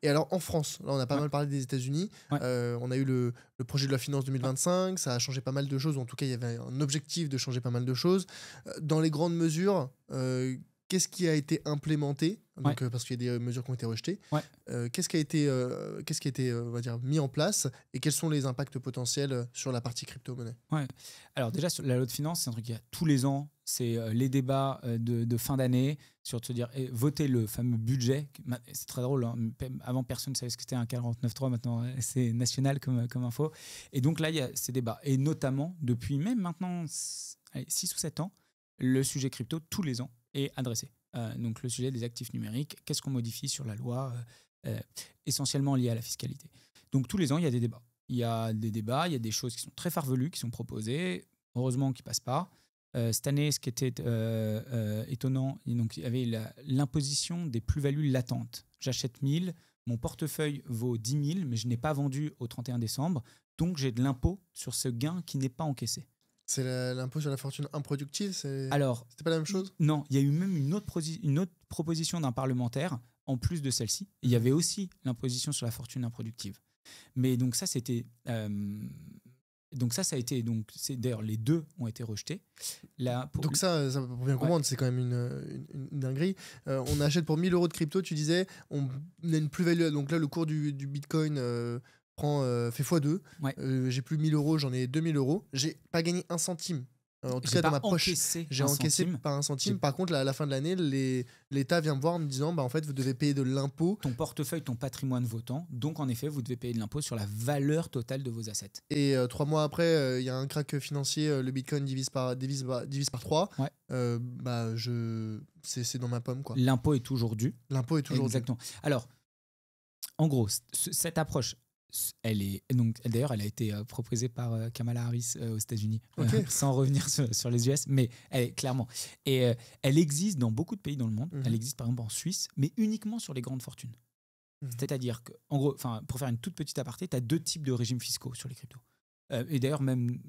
Et alors en France, là on a pas mal parlé des États-Unis, on a eu le projet de la finance 2025, ça a changé pas mal de choses, en tout cas il y avait un objectif de changer pas mal de choses. Dans les grandes mesures, qu'est-ce qui a été implémenté? Donc, parce qu'il y a des mesures qui ont été rejetées. Qu'est-ce qui a été on va dire, mis en place et quels sont les impacts potentiels sur la partie crypto-monnaie? Alors déjà, sur la loi de finances, c'est un truc qu'il y a tous les ans. C'est les débats de fin d'année sur de se dire voter le fameux budget. C'est très drôle, hein. Avant, personne ne savait ce que c'était un 49.3. Maintenant, c'est national comme info. Et donc là, il y a ces débats. Et notamment, depuis même maintenant 6 ou 7 ans, le sujet crypto, tous les ans, est adressé. Donc le sujet des actifs numériques, qu'est-ce qu'on modifie sur la loi, essentiellement lié à la fiscalité. Donc tous les ans, il y a des débats. Il y a des choses qui sont très farfelues, qui sont proposées, heureusement qui ne passent pas. Cette année, ce qui était étonnant, donc, il y avait l'imposition des plus-values latentes. J'achète 1000, mon portefeuille vaut 10 000, mais je n'ai pas vendu au 31 décembre, donc j'ai de l'impôt sur ce gain qui n'est pas encaissé. C'est l'impôt sur la fortune improductive? Alors, c'était pas la même chose? Non, il y a eu même une autre proposition d'un parlementaire en plus de celle-ci. Il y avait aussi l'imposition sur la fortune improductive. Mais donc ça, c'était... ça a été... D'ailleurs, les deux ont été rejetés. Donc ça, pour bien comprendre, c'est quand même une dinguerie. On achète pour 1000 € de crypto, tu disais, on a une plus-value. Donc là, le cours du Bitcoin... fait x2. J'ai plus 1000 €, j'en ai 2000 €. J'ai pas gagné un centime. En tout cas, dans ma poche, j'ai encaissé pas un centime. Par contre, à la fin de l'année, l'État vient me voir en me disant en fait, vous devez payer de l'impôt. Ton portefeuille, ton patrimoine votant. Donc, en effet, vous devez payer de l'impôt sur la valeur totale de vos assets. Et 3 mois après, il y a un crack financier, le Bitcoin divise par 3. C'est dans ma pomme, quoi. L'impôt est toujours dû. Dû. Exactement. Alors, en gros, cette approche, d'ailleurs, elle a été proposée par Kamala Harris aux États-Unis, sans revenir sur les US, mais clairement. Et elle existe dans beaucoup de pays dans le monde. Elle existe par exemple en Suisse, mais uniquement sur les grandes fortunes. C'est-à-dire que, en gros, pour faire une toute petite aparté, tu as 2 types de régimes fiscaux sur les cryptos. Et d'ailleurs, même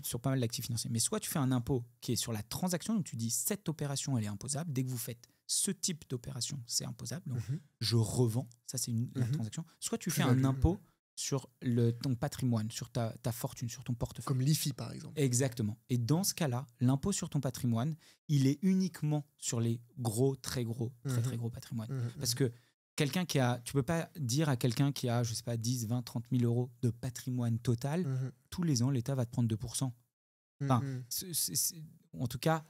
sur pas mal d'actifs financiers. Mais soit tu fais un impôt qui est sur la transaction, donc tu dis cette opération, elle est imposable. Dès que vous faites ce type d'opération, c'est imposable. Donc, Mhm. je revends, ça c'est la Mhm. transaction. Soit tu fais Plus-value. un impôt sur ton patrimoine, sur ta fortune, sur ton portefeuille. Comme l'IFI, par exemple. Exactement. Et dans ce cas-là, l'impôt sur ton patrimoine, il est uniquement sur les gros, très gros, très très gros patrimoines. Mhm. Parce que tu peux pas dire à quelqu'un qui a, je sais pas, 10, 20, 30 000 euros de patrimoine total, Mhm. tous les ans, l'État va te prendre 2%. Enfin, Mhm. en tout cas,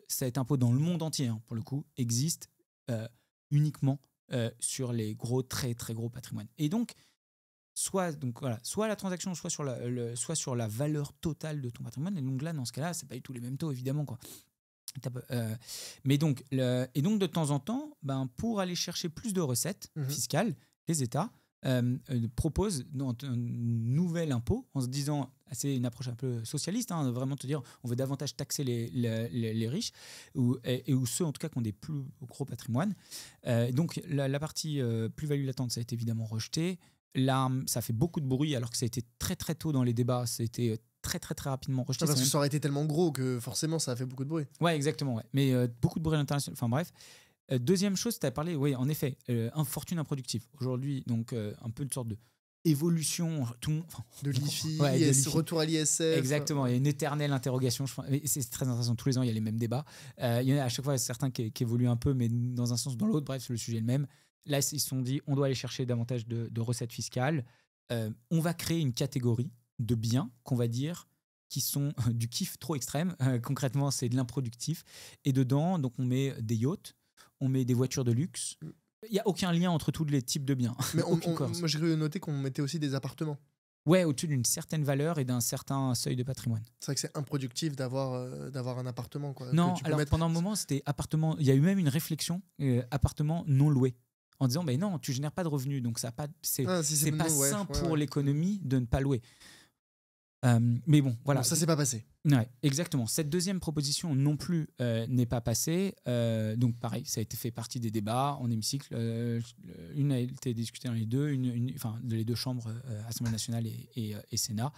cet impôt dans le monde entier, hein, pour le coup, existe uniquement sur les gros, très très gros patrimoines. Et donc, soit la transaction, soit sur la valeur totale de ton patrimoine. Et donc là, dans ce cas-là, c'est pas du tout les mêmes taux, évidemment, quoi. Mais donc, de temps en temps, pour aller chercher plus de recettes fiscales, les États proposent un nouvel impôt en se disant, c'est une approche un peu socialiste, hein, vraiment te dire, on veut davantage taxer les riches ou ceux en tout cas qui ont des plus gros patrimoines. Donc la partie plus-value latente, ça a été évidemment rejeté. Là, ça fait beaucoup de bruit alors que ça a été très très tôt dans les débats, ça a été très très très rapidement rejeté. Parce que ça aurait été tellement gros que forcément ça a fait beaucoup de bruit. Ouais, exactement. Ouais. Mais beaucoup de bruit à l'international. Enfin bref. Deuxième chose, tu as parlé, oui, en effet, fortune improductive. Aujourd'hui, donc un peu une sorte de évolution de l'IFI, retour à l'ISF. Exactement, il y a une éternelle interrogation. C'est très intéressant. Tous les ans, il y a les mêmes débats. Il y en a à chaque fois certains qui évoluent un peu, mais dans un sens ou dans l'autre. Bref, le sujet est le même. Là, ils se sont dit, on doit aller chercher davantage de recettes fiscales. On va créer une catégorie de biens qu'on va dire qui sont du kiff trop extrême. Concrètement, c'est de l'improductif. Et dedans, donc, on met des yachts, on met des voitures de luxe. Il n'y a aucun lien entre tous les types de biens. Mais moi, j'ai cru noter qu'on mettait aussi des appartements. Ouais, au-dessus d'une certaine valeur et d'un certain seuil de patrimoine. C'est vrai que c'est improductif d'avoir un appartement. Quoi, non, alors pendant un moment, c'était appartement. Il y a eu même une réflexion, appartement non loué. En disant, non, tu génères pas de revenus, donc ça c'est pas sain pour l'économie de ne pas louer. Mais bon, voilà. Non, ça, c'est pas passé. Ouais, exactement. Cette deuxième proposition non plus n'est pas passée. Donc, pareil, ça a été fait partie des débats en hémicycle. Une a été discutée dans les deux, les deux chambres, Assemblée nationale et Sénat.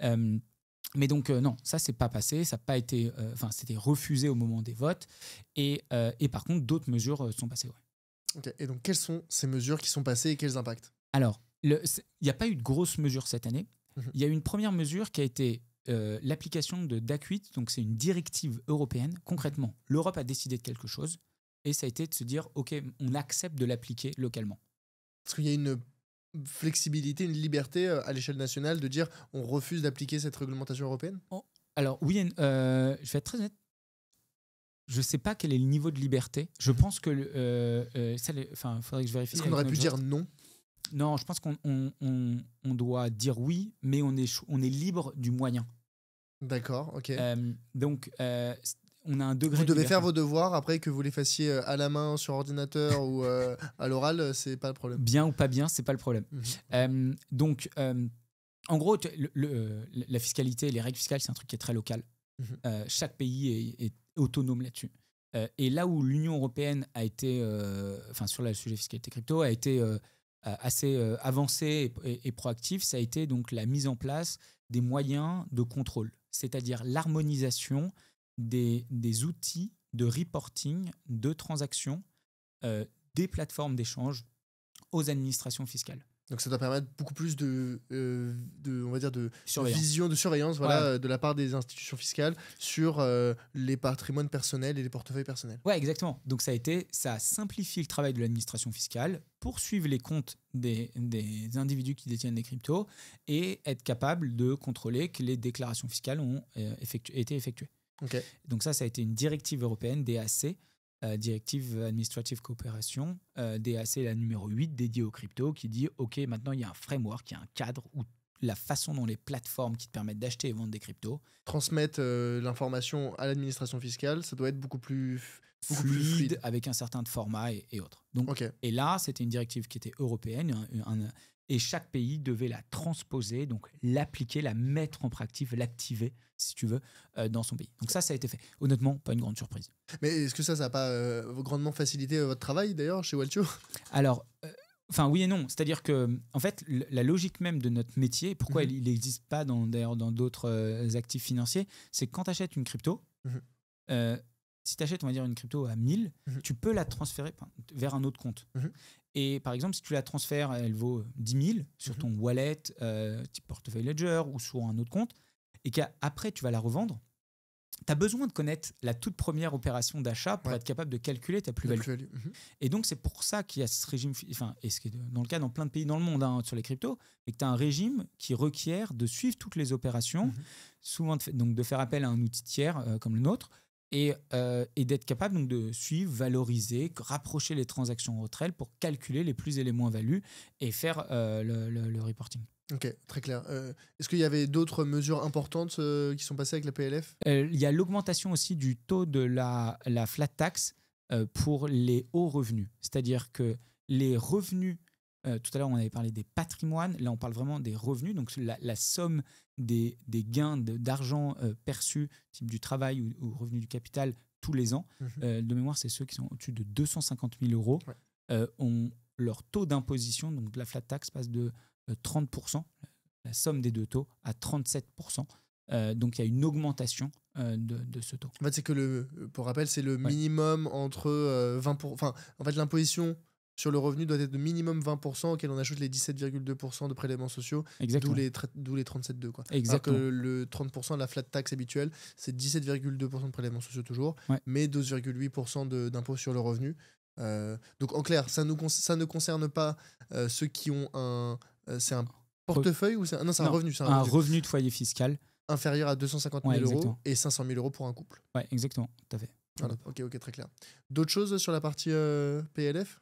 Mais donc, non, ça, c'est pas passé. Ça n'a pas été. C'était refusé au moment des votes. Et par contre, d'autres mesures sont passées. Ouais. Okay. Et donc, quelles sont ces mesures qui sont passées et quels impacts? Alors, il n'y a pas eu de grosses mesures cette année. Il y a eu une première mesure qui a été l'application de DAC 8, donc c'est une directive européenne. Concrètement, l'Europe a décidé de quelque chose et ça a été de se dire, OK, on accepte de l'appliquer localement. Parce qu'il y a une flexibilité, une liberté à l'échelle nationale de dire on refuse d'appliquer cette réglementation européenne? Alors oui, je vais être très honnête. Je ne sais pas quel est le niveau de liberté. Je pense que faudrait que je vérifie. Est-ce qu'on aurait pu dire non? Non, je pense qu'on doit dire oui, mais on est libre du moyen. D'accord, ok. Donc, on a un degré. Vous devez faire vos devoirs après que vous les fassiez à la main sur ordinateur ou à l'oral, c'est pas le problème. Bien ou pas bien, c'est pas le problème. Donc, en gros, la fiscalité, les règles fiscales, c'est un truc qui est très local. Chaque pays est autonome là-dessus. Et là où l'Union européenne a été, sur le sujet fiscalité crypto, a été assez avancée et proactive, ça a été donc la mise en place des moyens de contrôle, c'est-à-dire l'harmonisation des outils de reporting de transactions des plateformes d'échange aux administrations fiscales. Donc ça doit permettre beaucoup plus de surveillance. de surveillance de la part des institutions fiscales sur les patrimoines personnels et les portefeuilles personnels. Ouais, exactement. Donc ça simplifie le travail de l'administration fiscale pour suivre les comptes des individus qui détiennent des cryptos et être capable de contrôler que les déclarations fiscales ont été effectuées. Okay. Donc ça a été une directive européenne, DAC, Directive Administrative Cooperation, DAC la numéro 8 dédiée aux cryptos qui dit ok, maintenant il y a un framework, il y a un cadre où la façon dont les plateformes qui te permettent d'acheter et vendre des cryptos transmettre l'information à l'administration fiscale, ça doit être beaucoup plus fluide avec un certain format et autres. Donc, okay. Et là, c'était une directive qui était européenne et chaque pays devait la transposer, donc l'appliquer, la mettre en pratique, l'activer, si tu veux, dans son pays. Donc ça a été fait. Honnêtement, pas une grande surprise. Mais est-ce que ça n'a pas grandement facilité votre travail, d'ailleurs, chez Waltio? Alors, oui et non. C'est-à-dire que, en fait, la logique même de notre métier, pourquoi il n'existe pas d'ailleurs dans d'autres actifs financiers, c'est que quand tu achètes une crypto, si tu achètes, on va dire, une crypto à 1000, tu peux la transférer vers un autre compte. Et par exemple, si tu la transfères, elle vaut 10 000 sur ton wallet, type portefeuille Ledger ou sur un autre compte, et qu'après, tu vas la revendre, tu as besoin de connaître la toute première opération d'achat pour être capable de calculer ta plus-value. Et donc, c'est pour ça qu'il y a ce régime, et ce qui est dans le cas dans plein de pays dans le monde sur les cryptos, mais que tu as un régime qui requiert de suivre toutes les opérations, souvent donc de faire appel à un outil tiers comme le nôtre, et d'être capable donc, de suivre, valoriser, rapprocher les transactions entre elles pour calculer les plus et les moins-values et faire le reporting. Ok, très clair. Est-ce qu'il y avait d'autres mesures importantes qui sont passées avec la PLF ? Il y a l'augmentation aussi du taux de la flat tax pour les hauts revenus. C'est-à-dire que les revenus, tout à l'heure on avait parlé des patrimoines, là on parle vraiment des revenus, donc la somme des gains d'argent perçus, type du travail ou revenus du capital, tous les ans. De mémoire, c'est ceux qui sont au-dessus de 250 000 euros, ont leur taux d'imposition, donc la flat tax passe de 30%, la somme des deux taux, à 37%. Donc il y a une augmentation de ce taux. En fait, c'est que pour rappel, c'est le minimum entre 20%. Enfin, en fait, l'imposition sur le revenu doit être de minimum 20%, auquel on ajoute les 17,2% de prélèvements sociaux, d'où les 37,2%. Quoi. Alors que le 30% de la flat tax habituelle, c'est 17,2% de prélèvements sociaux toujours, mais 12,8% d'impôt sur le revenu. Donc en clair, ça ne concerne pas ceux qui ont c'est un portefeuille ou non, c'est un revenu. Un revenu de foyer fiscal inférieur à 250 000 euros et 500 000 euros pour un couple. Ouais, exactement, tout à fait. Voilà. Ok, très clair. D'autres choses sur la partie PLF ?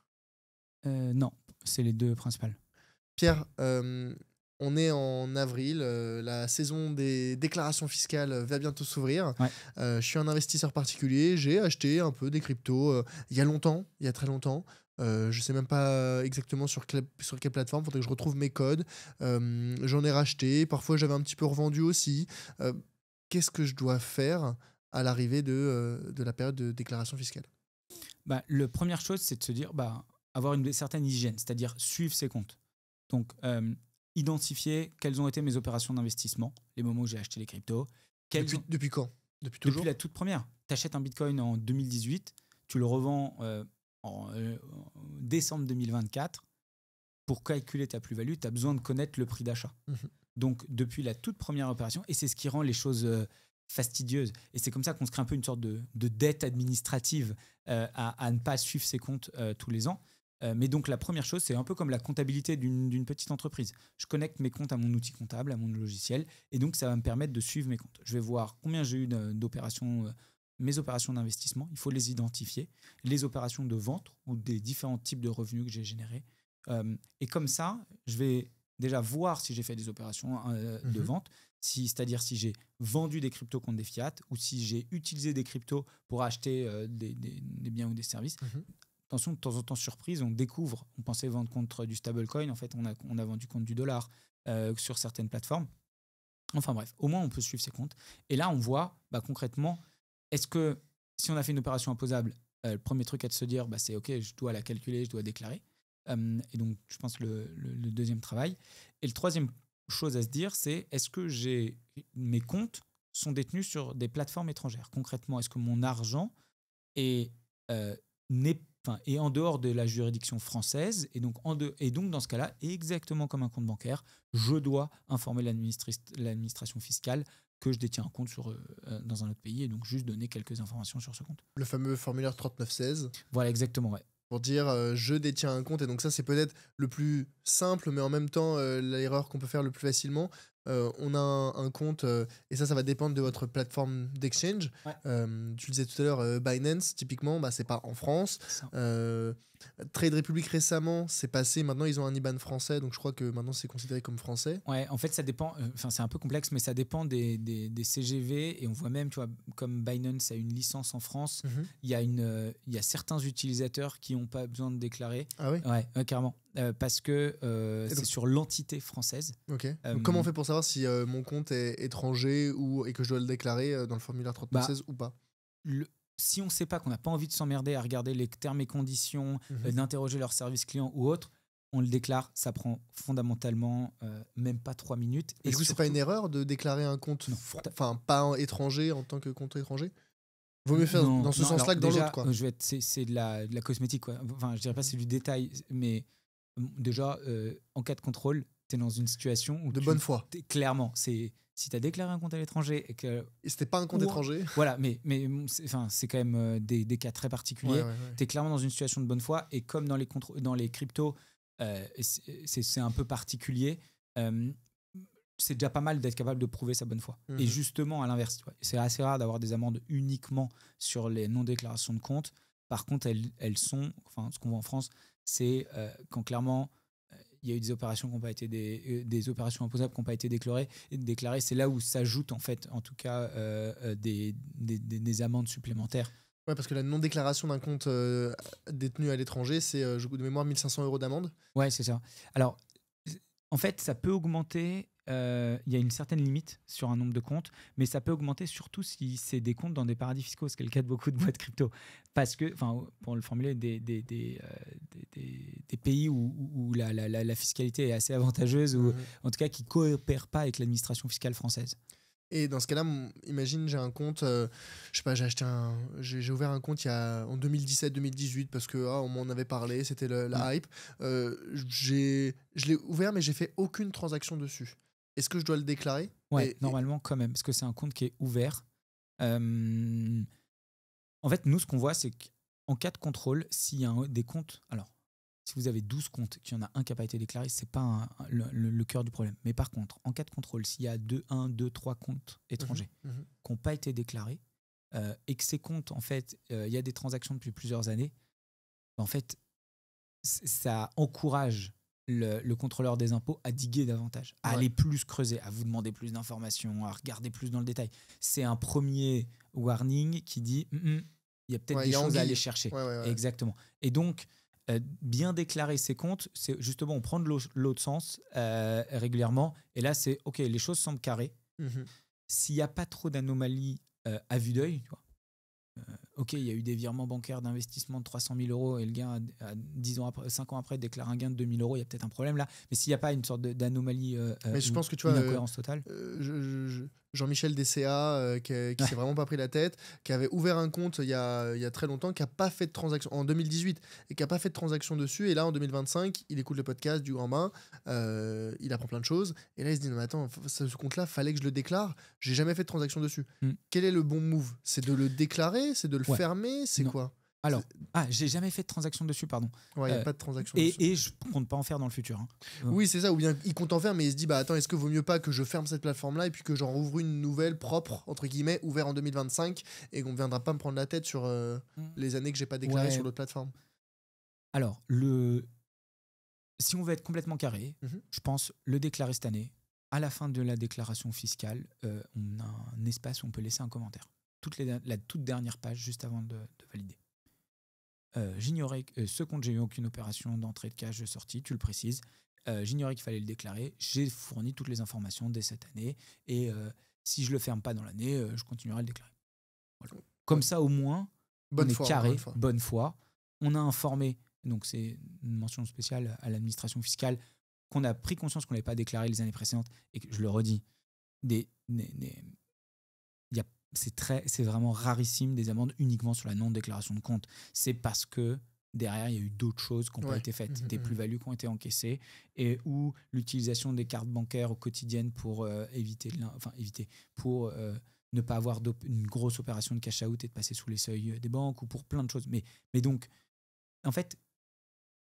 Non, c'est les deux principales. Pierre, on est en avril, la saison des déclarations fiscales va bientôt s'ouvrir. Je suis un investisseur particulier, j'ai acheté un peu des cryptos il y a très longtemps. Je sais même pas exactement sur quelle plateforme, il faudrait que je retrouve mes codes. J'en ai racheté, parfois j'avais un petit peu revendu aussi. Qu'est-ce que je dois faire à l'arrivée de la période de déclaration fiscale ? La première chose, c'est de se dire avoir une certaine hygiène, c'est-à-dire suivre ses comptes. Donc, identifier quelles ont été mes opérations d'investissement, les moments où j'ai acheté les cryptos. Depuis quand ? Depuis toujours ? Depuis la toute première. Tu achètes un Bitcoin en 2018, tu le revends en décembre 2024. Pour calculer ta plus-value, tu as besoin de connaître le prix d'achat. Donc, depuis la toute première opération, et c'est ce qui rend les choses fastidieuses. Et c'est comme ça qu'on se crée un peu une sorte de dette administrative à ne pas suivre ses comptes tous les ans. Mais donc, la première chose, c'est un peu comme la comptabilité d'une petite entreprise. Je connecte mes comptes à mon outil comptable, à mon logiciel, et donc ça va me permettre de suivre mes comptes. Je vais voir combien j'ai eu d'opérations, mes opérations d'investissement, il faut les identifier, les opérations de vente ou des différents types de revenus que j'ai générés. Et comme ça, je vais déjà voir si j'ai fait des opérations de vente, c'est-à-dire si j'ai vendu des cryptos contre des fiat ou si j'ai utilisé des cryptos pour acheter des biens ou des services. Attention, de temps en temps, surprise, on découvre, on pensait vendre contre du stablecoin, en fait, on a vendu contre du dollar sur certaines plateformes. Enfin bref, au moins, on peut suivre ses comptes. Et là, on voit concrètement, est-ce que si on a fait une opération imposable, le premier truc à se dire, c'est OK, je dois la calculer, je dois déclarer. Et donc, je pense le deuxième travail. Et le troisième chose à se dire, c'est est-ce que mes comptes sont détenus sur des plateformes étrangères ? Concrètement, est-ce que mon argent est en dehors de la juridiction française et donc dans ce cas-là, exactement comme un compte bancaire, je dois informer l'administration fiscale que je détiens un compte dans un autre pays et donc juste donner quelques informations sur ce compte. Le fameux formulaire 3916. Voilà, exactement, ouais. Pour dire je détiens un compte, et donc ça c'est peut-être le plus simple, mais en même temps l'erreur qu'on peut faire le plus facilement. On a un compte et ça va dépendre de votre plateforme d'exchange. Tu le disais tout à l'heure, Binance typiquement, c'est pas en France. Trade Republic récemment c'est passé, maintenant ils ont un IBAN français, donc je crois que maintenant c'est considéré comme français. Ouais, en fait ça dépend, c'est un peu complexe, mais ça dépend des CGV, et on voit même, tu vois, comme Binance a une licence en France, il y a certains utilisateurs qui n'ont pas besoin de déclarer. Ah oui ? Ouais, carrément. Parce que c'est sur l'entité française. Ok. Donc comment on fait pour savoir si mon compte est étranger et que je dois le déclarer dans le formulaire 3916 ou pas ? Si on ne sait pas, qu'on n'a pas envie de s'emmerder à regarder les termes et conditions, d'interroger leur service client ou autre, on le déclare. Ça prend fondamentalement même pas 3 minutes. Et du coup, c'est pas une erreur de déclarer un compte pas étranger en tant que compte étranger ? Vaut mieux faire Non, dans ce non, sens-là alors que dans déjà, l'autre, quoi. c'est de la cosmétique, quoi. Enfin, je dirais pas c'est du détail, mais déjà, en cas de contrôle, tu es dans une situation où De bonne foi. clairement, si tu as déclaré un compte à l'étranger et que. Et c'était pas un compte Ou- étranger. Voilà, mais c'est quand même des cas très particuliers. Ouais. Tu es clairement dans une situation de bonne foi et comme dans les cryptos, c'est un peu particulier. C'est déjà pas mal d'être capable de prouver sa bonne foi. Et justement, à l'inverse, tu vois, c'est assez rare d'avoir des amendes uniquement sur les non-déclarations de compte. Par contre, elles sont, enfin, ce qu'on voit en France, c'est quand clairement il y a eu des opérations qui n'ont pas été des opérations imposables qui n'ont pas été déclarées, c'est là où s'ajoutent en fait, en tout cas, des amendes supplémentaires. Ouais, parce que la non-déclaration d'un compte détenu à l'étranger, c'est, de mémoire, 1 500 € d'amende. Ouais, c'est ça. Alors, en fait, ça peut augmenter. Il y a une certaine limite sur un nombre de comptes, mais ça peut augmenter surtout si c'est des comptes dans des paradis fiscaux, ce qui est le cas de beaucoup de boîtes crypto. Parce que, enfin, pour le formuler, des pays où la fiscalité est assez avantageuse, ou en tout cas qui ne coopèrent pas avec l'administration fiscale française. Et dans ce cas-là, imagine, j'ai un compte, je sais pas, j'ai ouvert un compte en 2017-2018 parce que on m'en avait parlé, c'était la hype. Je l'ai ouvert, mais j'ai fait aucune transaction dessus. Est-ce que je dois le déclarer? Ouais, normalement quand même, parce que c'est un compte qui est ouvert. En fait, nous, ce qu'on voit, c'est qu'en cas de contrôle, s'il y a des comptes, alors, si vous avez 12 comptes, qu'il y en a un qui n'a pas été déclaré, ce n'est pas le cœur du problème. Mais par contre, en cas de contrôle, s'il y a 1, 2, 3 comptes étrangers qui n'ont pas été déclarés, et que ces comptes, en fait, il y a des transactions depuis plusieurs années, en fait, ça encourage le contrôleur des impôts à diguer davantage, à aller plus creuser, à vous demander plus d'informations, à regarder plus dans le détail. C'est un premier warning qui dit il y a peut-être des choses à aller chercher. Exactement. Et donc, bien déclarer ses comptes, c'est justement on prend de l'autre sens régulièrement. Et là, c'est OK, les choses semblent carrées. S'il n'y a pas trop d'anomalies à vue d'œil, tu vois, OK, il y a eu des virements bancaires d'investissement de 300 000 € et le gars, 5 ans après, déclare un gain de 2 000 €, il y a peut-être un problème là. Mais s'il n'y a pas une sorte d'anomalie, mais je pense que tu vois, incohérence totale. Jean-Michel DCA, qui s'est vraiment pas pris la tête, qui avait ouvert un compte il y a très longtemps, qui n'a pas fait de transaction en 2018 et qui n'a pas fait de transaction dessus. Et là, en 2025, il écoute le podcast du Grand Bain, il apprend plein de choses. Et là, il se dit non, mais attends, ce compte-là, fallait que je le déclare. J'ai jamais fait de transaction dessus. Quel est le bon move? C'est de le déclarer? C'est de le fermer? C'est quoi? Alors, j'ai jamais fait de transaction dessus, pardon. Ouais, il n'y a pas de transaction dessus. Et je compte pas en faire dans le futur. Hein. Oui, c'est ça. Ou bien il compte en faire, mais il se dit, bah attends, est-ce que vaut mieux pas que je ferme cette plateforme-là et puis que j'en rouvre une nouvelle, propre, entre guillemets, ouverte en 2025 et qu'on ne viendra pas me prendre la tête sur les années que j'ai pas déclarées sur l'autre plateforme? Alors, si on veut être complètement carré, je pense le déclarer cette année. À la fin de la déclaration fiscale, on a un espace où on peut laisser un commentaire. La toute dernière page, juste avant de valider. J'ignorais que ce compte, j'ai eu aucune opération d'entrée de cash, de sortie, tu le précises. J'ignorais qu'il fallait le déclarer. J'ai fourni toutes les informations dès cette année. Et si je le ferme pas dans l'année, je continuerai à le déclarer. Voilà. Comme ça, au moins, on est carré, bonne foi. On a informé, donc c'est une mention spéciale à l'administration fiscale, qu'on a pris conscience qu'on n'avait pas déclaré les années précédentes. Et que, je le redis, c'est vraiment rarissime des amendes uniquement sur la non-déclaration de compte. C'est parce que derrière, il y a eu d'autres choses qui n'ont pas été faites, des plus-values qui ont été encaissées, et ou l'utilisation des cartes bancaires au quotidien pour pour ne pas avoir une grosse opération de cash-out et de passer sous les seuils des banques, ou pour plein de choses. Mais donc, en fait,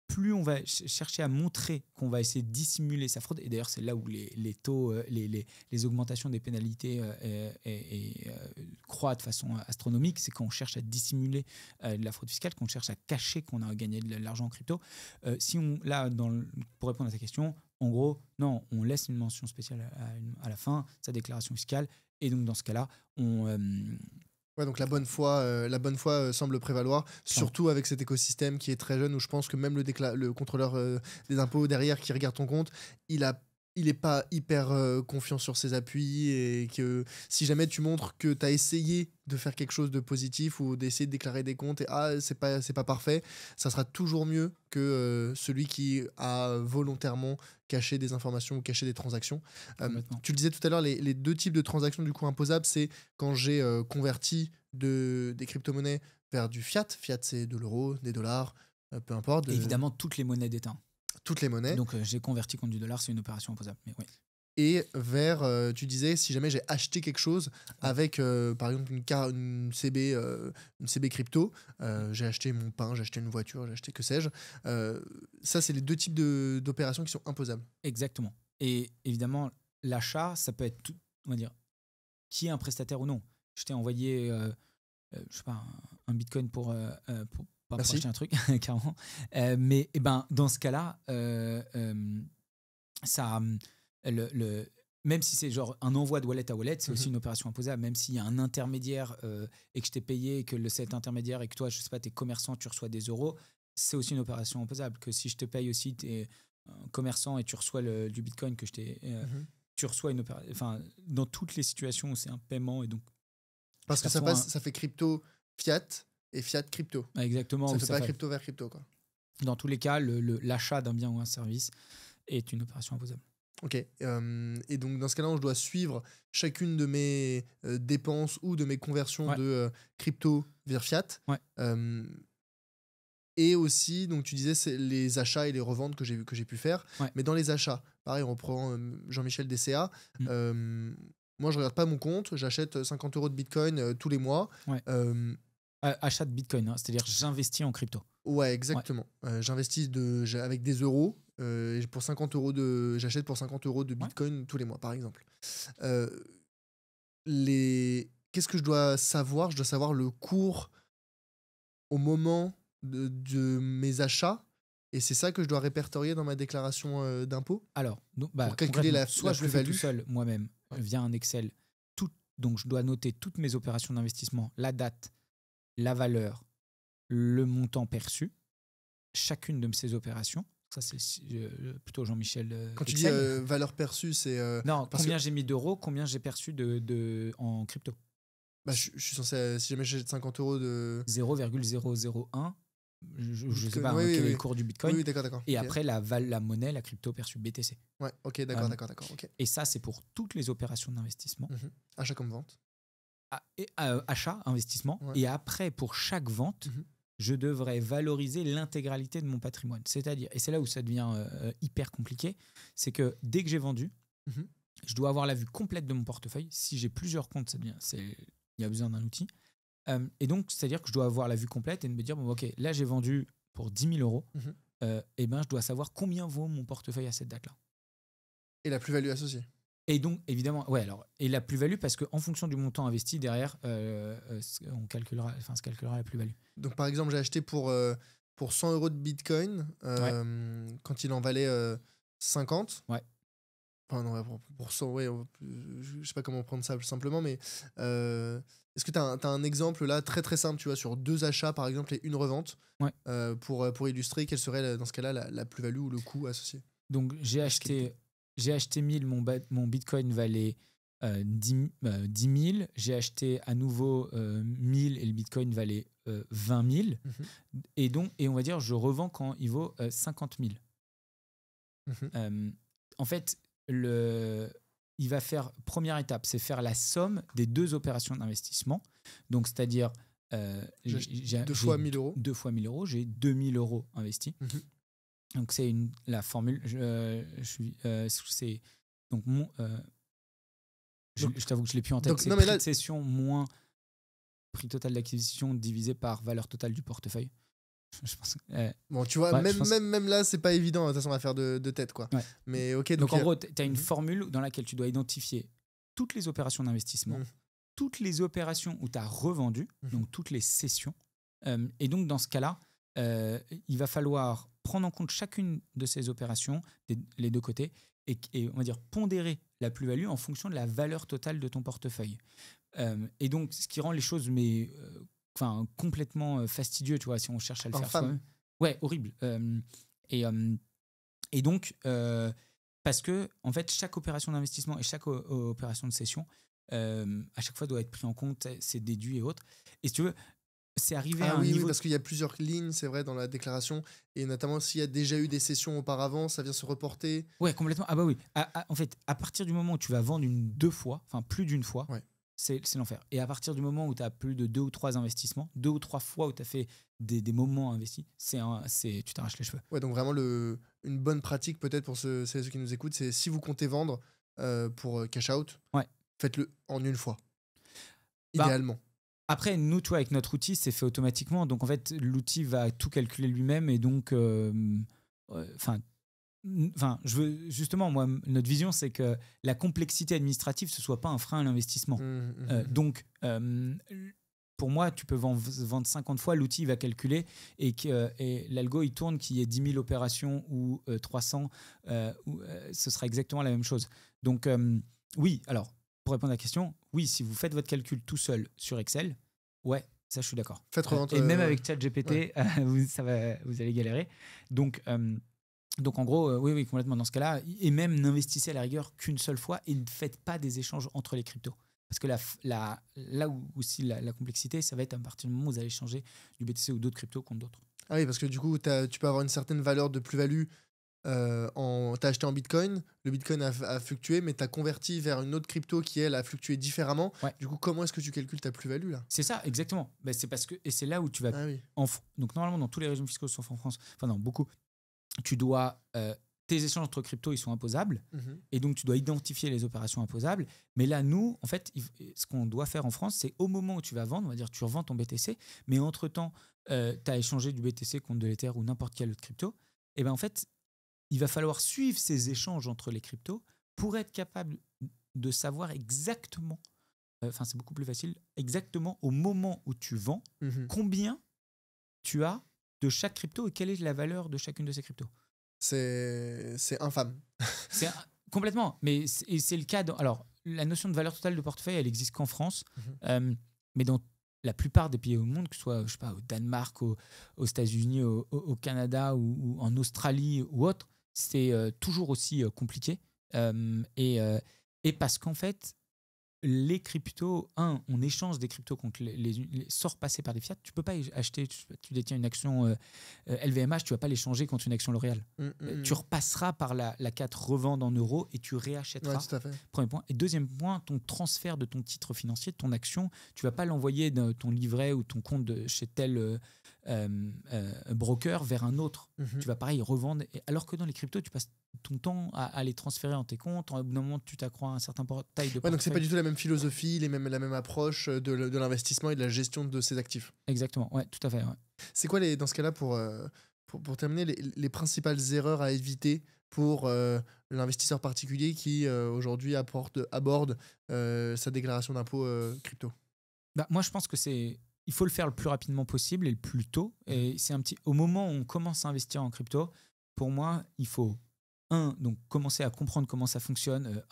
plus on va chercher à montrer qu'on va essayer de dissimuler sa fraude, et d'ailleurs c'est là où les taux, les augmentations des pénalités croient de façon astronomique, c'est quand on cherche à dissimuler de la fraude fiscale, qu'on cherche à cacher qu'on a gagné de l'argent en crypto. Pour répondre à ta question, en gros, non, on laisse une mention spéciale à la fin, sa déclaration fiscale, et donc dans ce cas-là, Ouais, donc la bonne foi semble prévaloir, surtout avec cet écosystème qui est très jeune, où je pense que même le contrôleur des impôts derrière qui regarde ton compte, il a il est pas hyper confiant sur ses appuis et que si jamais tu montres que tu as essayé de faire quelque chose de positif ou d'essayer de déclarer des comptes et c'est pas parfait, ça sera toujours mieux que celui qui a volontairement caché des informations ou caché des transactions. Complètement. Tu le disais tout à l'heure, les deux types de transactions du coup imposables, c'est quand j'ai converti des crypto-monnaies vers du fiat. Fiat, c'est de l'euro, des dollars, peu importe, Évidemment, toutes les monnaies d'État. toutes les monnaies. Donc, j'ai converti contre du dollar, c'est une opération imposable. Mais oui. Et vers, tu disais, si jamais j'ai acheté quelque chose avec, par exemple, une CB crypto, j'ai acheté mon pain, j'ai acheté une voiture, j'ai acheté que sais-je, ça, c'est les deux types d'opérations qui sont imposables. Exactement. Et évidemment, l'achat, ça peut être tout, on va dire, qui est un prestataire ou non. Je t'ai envoyé, je sais pas, un bitcoin pour Merci. acheter un truc, carrément. Mais dans ce cas-là, ça, même si c'est genre un envoi de wallet à wallet, c'est aussi une opération imposable. Même s'il y a un intermédiaire et que je t'ai payé, et que cet intermédiaire et que toi, je sais pas, t'es commerçant, tu reçois des euros, c'est aussi une opération imposable. Que si je te paye aussi, t'es commerçant et tu reçois du bitcoin que je t'ai, tu reçois une opération. Enfin, dans toutes les situations où c'est un paiement et donc. Parce que ça fait crypto fiat et fiat crypto. Exactement. Ça fait pas crypto vers crypto, quoi. Dans tous les cas, l'achat d'un bien ou un service est une opération imposable. Ok. Et donc, dans ce cas-là, je dois suivre chacune de mes dépenses ou de mes conversions de crypto vers fiat. Ouais. Et aussi, donc tu disais, c'est les achats et les reventes que j'ai pu faire. Ouais. Mais dans les achats, pareil, on reprend Jean-Michel DCA. Moi, je regarde pas mon compte. J'achète 50 € de bitcoin tous les mois. Ouais. Achat de bitcoin, hein, c'est-à-dire j'investis en crypto. Ouais, exactement. J'investis avec des euros. Pour 50 €, j'achète pour 50 € de bitcoin tous les mois, par exemple. Qu'est-ce que je dois savoir? Je dois savoir le cours au moment de mes achats. Et c'est ça que je dois répertorier dans ma déclaration d'impôt? Alors, pour calculer soit je le fais tout plus-value. seul moi-même via un Excel. Donc, je dois noter toutes mes opérations d'investissement, la date, la valeur, le montant perçu, chacune de ces opérations. Ça, c'est plutôt Jean-Michel. Quand tu Excel. dis valeur perçue, c'est. Non, combien j'ai mis d'euros, combien j'ai perçu en crypto. Je suis censé. Si jamais j'achète 50 € de. 0,001. Je sais pas Bitcoin, quel est le cours du bitcoin. Oui, d'accord. Et Ok. après, la monnaie, la crypto perçue BTC. Ouais, ok, d'accord. Ok. Et ça, c'est pour toutes les opérations d'investissement. Achat comme vente. Achat, investissement. Ouais. Et après, pour chaque vente, je devrais valoriser l'intégralité de mon patrimoine. C'est-à-dire, et c'est là où ça devient hyper compliqué, c'est que dès que j'ai vendu, je dois avoir la vue complète de mon portefeuille. Si j'ai plusieurs comptes, il y a besoin d'un outil. Et donc, c'est-à-dire que je dois avoir la vue complète et de me dire, bon, ok, là, j'ai vendu pour 10 000 €. Et je dois savoir combien vaut mon portefeuille à cette date-là. Et la plus-value associée. Et donc, évidemment, et la plus-value, parce qu'en fonction du montant investi derrière, se calculera la plus-value. Donc, par exemple, j'ai acheté pour 100 € de bitcoin quand il en valait 50. Ouais. Enfin, non, pour 100, ouais, je sais pas comment prendre ça simplement, mais est-ce que tu as un exemple là très très simple, tu vois, sur 2 achats par exemple et une revente pour illustrer quelle serait dans ce cas-là la plus-value ou le coût associé? Donc, j'ai acheté 1000, mon bitcoin valait 10 000. J'ai acheté à nouveau 1000 et le bitcoin valait 20 000. Et on va dire, je revends quand il vaut 50 000. En fait, il va faire, première étape, c'est faire la somme des 2 opérations d'investissement. Donc, c'est-à-dire, j'ai 2 fois 1000 €. 2 fois 1000 €, j'ai 2000 € investis. Donc, c'est la formule. C'est donc je t'avoue que je l'ai plus en tête. Donc, c'est non, mais prix de cession moins prix total d'acquisition divisé par valeur totale du portefeuille. Je pense. Bon, tu vois, même là, c'est pas évident de toute façon à faire de tête, quoi. Ouais. Mais ok. Donc en gros, tu as une formule dans laquelle tu dois identifier toutes les opérations d'investissement, toutes les opérations où tu as revendu, donc toutes les cessions. Et donc dans ce cas-là, il va falloir prendre en compte chacune de ces opérations, les deux côtés, et on va dire pondérer la plus-value en fonction de la valeur totale de ton portefeuille. Et donc, ce qui rend les choses complètement fastidieux, tu vois, si on cherche à le faire soi-même. Ouais, horrible. Et donc, Parce que, en fait, chaque opération d'investissement et chaque opération de cession, à chaque fois, doit être pris en compte, c'est déduit et autres. Et si tu veux, c'est arrivé à Ah un oui, oui, niveau. parce qu'il y a plusieurs lignes, c'est vrai, dans la déclaration. Et notamment, s'il y a déjà eu des sessions auparavant, ça vient se reporter. Ouais, complètement. Ah bah oui. En fait, à partir du moment où tu vas vendre deux fois, enfin plus d'une fois, Ouais. c'est l'enfer. Et à partir du moment où tu as plus de 2 ou 3 investissements, 2 ou 3 fois où tu as fait des moments investis, tu t'arraches les cheveux. Ouais, donc vraiment, une bonne pratique peut-être pour ceux qui nous écoutent, c'est si vous comptez vendre pour cash out, Ouais. faites-le en une fois. Bah, Idéalement. Après, nous, tu vois, avec notre outil, c'est fait automatiquement. Donc, en fait, l'outil va tout calculer lui-même. Et donc, justement, moi, notre vision, c'est que la complexité administrative, ce soit pas un frein à l'investissement. Donc, pour moi, tu peux vendre 50 fois, l'outil va calculer et l'algo, il tourne qu'il y ait 10 000 opérations ou 300, ce sera exactement la même chose. Donc, oui, alors, pour répondre à la question, oui, si vous faites votre calcul tout seul sur Excel, ouais, ça, je suis d'accord. Faites revendre. Et même avec ChatGPT, ouais. vous allez galérer. Donc, en gros, oui, complètement dans ce cas-là. Et même n'investissez à la rigueur qu'une seule fois et ne faites pas des échanges entre les cryptos. Parce que là où aussi la complexité, ça va être à partir du moment où vous allez changer du BTC ou d'autres cryptos contre d'autres. Ah oui, parce que du coup, tu peux avoir une certaine valeur de plus-value. T'as acheté en Bitcoin, le Bitcoin a fluctué, mais t'as converti vers une autre crypto qui, elle, a fluctué différemment. Ouais. Du coup, comment est-ce que tu calcules ta plus-value là? C'est ça, exactement. C'est parce que, et c'est là où tu vas. Ah oui. Donc, normalement, dans tous les régimes fiscaux sauf en France, enfin, dans beaucoup, tu dois. Tes échanges entre cryptos, ils sont imposables. Et donc, tu dois identifier les opérations imposables. Mais là, nous, en fait, ce qu'on doit faire en France, c'est au moment où tu vas vendre, on va dire, tu revends ton BTC, mais entre-temps, tu as échangé du BTC contre de l'Ether ou n'importe quelle autre crypto. Et bien, en fait, il va falloir suivre ces échanges entre les cryptos pour être capable de savoir exactement, c'est beaucoup plus facile, exactement au moment où tu vends, combien tu as de chaque crypto et quelle est la valeur de chacune de ces cryptos. C'est infâme. Complètement. Mais c'est le cas. Alors, la notion de valeur totale de portefeuille, elle existe qu'en France. Mais dans la plupart des pays au monde, que ce soit, je sais pas, au Danemark, aux États-Unis, au Canada ou en Australie ou autre, c'est toujours aussi compliqué. Et parce qu'en fait, les cryptos, on échange des cryptos contre sans repasser par des fiat. Tu peux pas acheter, tu détiens une action LVMH, tu vas pas l'échanger contre une action L'Oréal. Tu repasseras par la 4 revente en euros et tu réachèteras. Ouais, tout à fait. Premier point. Et deuxième point, ton transfert de ton titre financier, de ton action, tu vas pas l'envoyer de ton livret ou ton compte chez tel broker vers un autre. Tu vas pareil revendre. Alors que dans les cryptos, tu passes ton temps à les transférer en tes comptes. Au bout d'un moment, tu t'accrois à un certain taille de portefeuille. Donc c'est pas du tout la même philosophie, la même approche de l'investissement et de la gestion de ses actifs. Exactement, ouais, tout à fait. Ouais. C'est quoi, dans ce cas-là, pour terminer, les principales erreurs à éviter pour l'investisseur particulier qui aujourd'hui aborde sa déclaration d'impôt crypto? Moi, je pense que il faut le faire le plus rapidement possible et le plus tôt. Et c'est au moment où on commence à investir en crypto, pour moi, il faut donc commencer à comprendre comment ça fonctionne.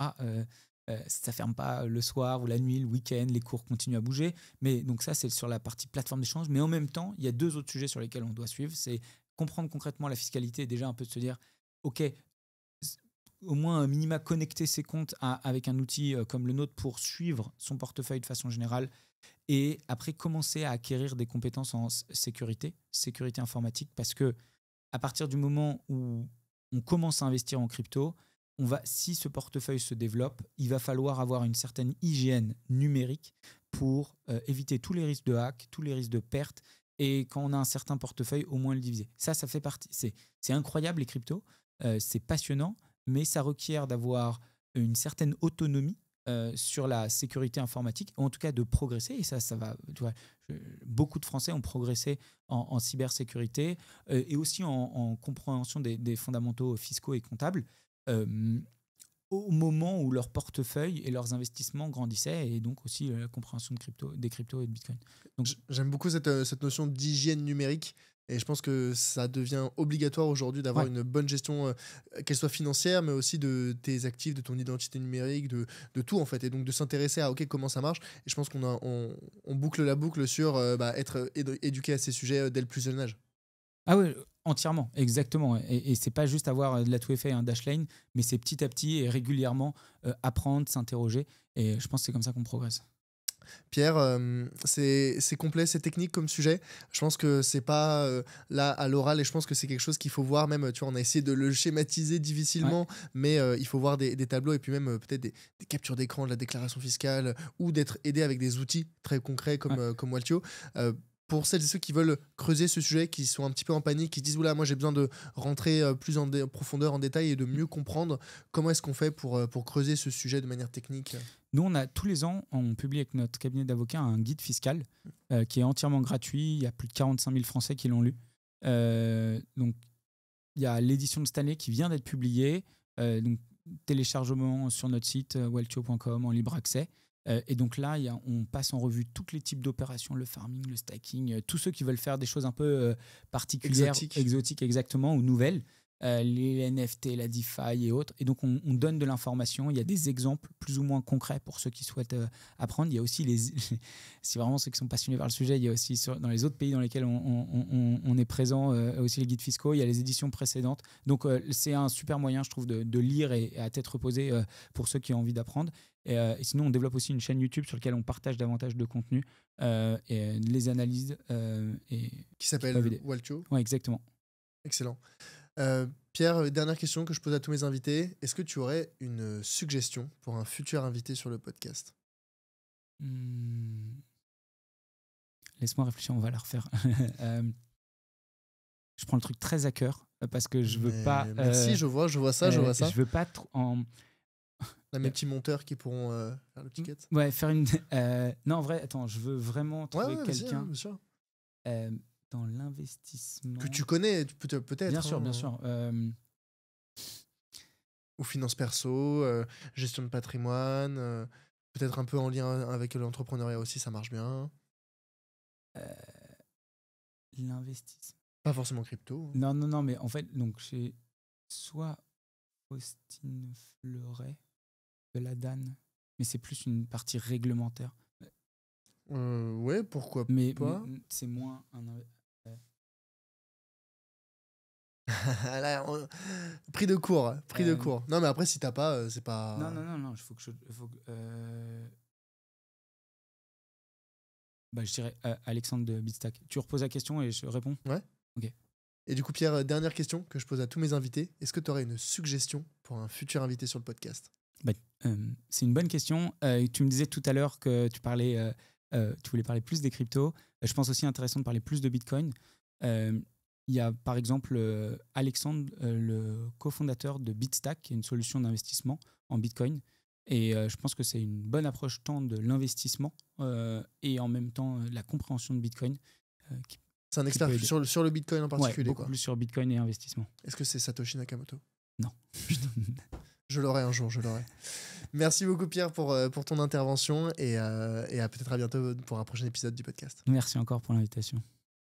Ça ferme pas le soir ou la nuit, le week-end, les cours continuent à bouger. Mais donc ça, c'est sur la partie plateforme d'échange. Mais en même temps, il y a 2 autres sujets sur lesquels on doit suivre. C'est comprendre concrètement la fiscalité et déjà un peu de se dire, OK, au moins un minima connecter ses comptes avec un outil comme le nôtre pour suivre son portefeuille de façon générale. Et après, commencer à acquérir des compétences en sécurité informatique, parce que à partir du moment où on commence à investir en crypto, si ce portefeuille se développe, il va falloir avoir une certaine hygiène numérique pour éviter tous les risques de hack, tous les risques de perte, et quand on a un certain portefeuille, au moins le diviser. Ça fait partie. C'est incroyable les cryptos, c'est passionnant, mais ça requiert d'avoir une certaine autonomie sur la sécurité informatique, ou en tout cas de progresser. Et ça va. Tu vois, beaucoup de Français ont progressé en cybersécurité et aussi en compréhension des fondamentaux fiscaux et comptables au moment où leur portefeuille et leurs investissements grandissaient, et donc aussi la compréhension des cryptos et de Bitcoin. Donc, j'aime beaucoup cette notion d'hygiène numérique. Et je pense que ça devient obligatoire aujourd'hui d'avoir une bonne gestion, qu'elle soit financière, mais aussi de tes actifs, de ton identité numérique, de tout en fait. Et donc de s'intéresser à comment ça marche. Et je pense qu'on boucle la boucle sur être éduqué à ces sujets dès le plus jeune âge. Ah oui, Entièrement, exactement. Et c'est pas juste avoir de la 2FA et un Dashlane, mais c'est petit à petit et régulièrement apprendre, s'interroger. Et je pense que c'est comme ça qu'on progresse. Pierre, c'est complet, c'est technique comme sujet. Je pense que c'est pas là à l'oral et je pense que c'est quelque chose qu'il faut voir même. Tu vois, on a essayé de le schématiser difficilement, mais il faut voir des tableaux et puis même peut-être des captures d'écran de la déclaration fiscale ou d'être aidé avec des outils très concrets comme Waltio. Pour celles et ceux qui veulent creuser ce sujet, qui sont un petit peu en panique, qui se disent oula, moi j'ai besoin de rentrer plus en profondeur, en détail et de mieux comprendre, comment est-ce qu'on fait pour creuser ce sujet de manière technique? Nous, tous les ans, on publie avec notre cabinet d'avocats un guide fiscal qui est entièrement gratuit. Il y a plus de 45 000 Français qui l'ont lu. Donc, il y a l'édition de cette année qui vient d'être publiée. Donc, téléchargement sur notre site waltio.com en libre accès. Et donc là, on passe en revue tous les types d'opérations, le farming, le stacking, tous ceux qui veulent faire des choses un peu particulières, exotiques exactement, ou nouvelles. Les NFT, la DeFi et autres. Et donc, on donne de l'information. Il y a des exemples plus ou moins concrets pour ceux qui souhaitent apprendre. Il y a aussi, si vraiment ceux qui sont passionnés par le sujet, il y a aussi dans les autres pays dans lesquels on est présent, aussi les guides fiscaux. Il y a les éditions précédentes. Donc, c'est un super moyen, je trouve, de lire et à tête reposée pour ceux qui ont envie d'apprendre. Et sinon, on développe aussi une chaîne YouTube sur laquelle on partage davantage de contenu et les analyses. Qui s'appelle Waltio. Oui, exactement. Excellent. Pierre, dernière question que je pose à tous mes invités. Est-ce que tu aurais une suggestion pour un futur invité sur le podcast? Laisse-moi réfléchir, on va la refaire. Je prends le truc très à cœur parce que je veux pas... Merci, je vois ça. Je veux pas trop... On a mes petits monteurs qui pourront faire le ticket. Ouais, faire une... non, en vrai, attends, je veux vraiment trouver quelqu'un... Bien sûr. Dans l'investissement... Que tu connais, peut-être. Bien sûr. Ou finance perso, gestion de patrimoine, peut-être un peu en lien avec l'entrepreneuriat aussi, ça marche bien. L'investissement. Pas forcément crypto. Non, mais en fait, donc j'ai soit Faustine Fleuret de la DAN, mais c'est plus une partie réglementaire. Ouais, pourquoi pas. Mais c'est moins un... Là, Pris de court. Non, mais après, si t'as pas, c'est pas... Non, il faut que je... je dirais Alexandre de Bitstack. Tu reposes la question et je réponds? Ouais. Ok. Et du coup, Pierre, dernière question que je pose à tous mes invités. Est-ce que tu aurais une suggestion pour un futur invité sur le podcast? C'est une bonne question. Tu me disais tout à l'heure que tu voulais parler plus des cryptos. Je pense aussi intéressant de parler plus de Bitcoin. Il y a par exemple Alexandre, le cofondateur de Bitstack, qui est une solution d'investissement en Bitcoin. Et je pense que c'est une bonne approche tant de l'investissement et en même temps la compréhension de Bitcoin. C'est un expert sur le Bitcoin en particulier. Beaucoup plus sur Bitcoin et investissement. Est-ce que c'est Satoshi Nakamoto? Non. Je l'aurai un jour, Merci beaucoup Pierre pour ton intervention et peut-être à bientôt pour un prochain épisode du podcast. Merci encore pour l'invitation.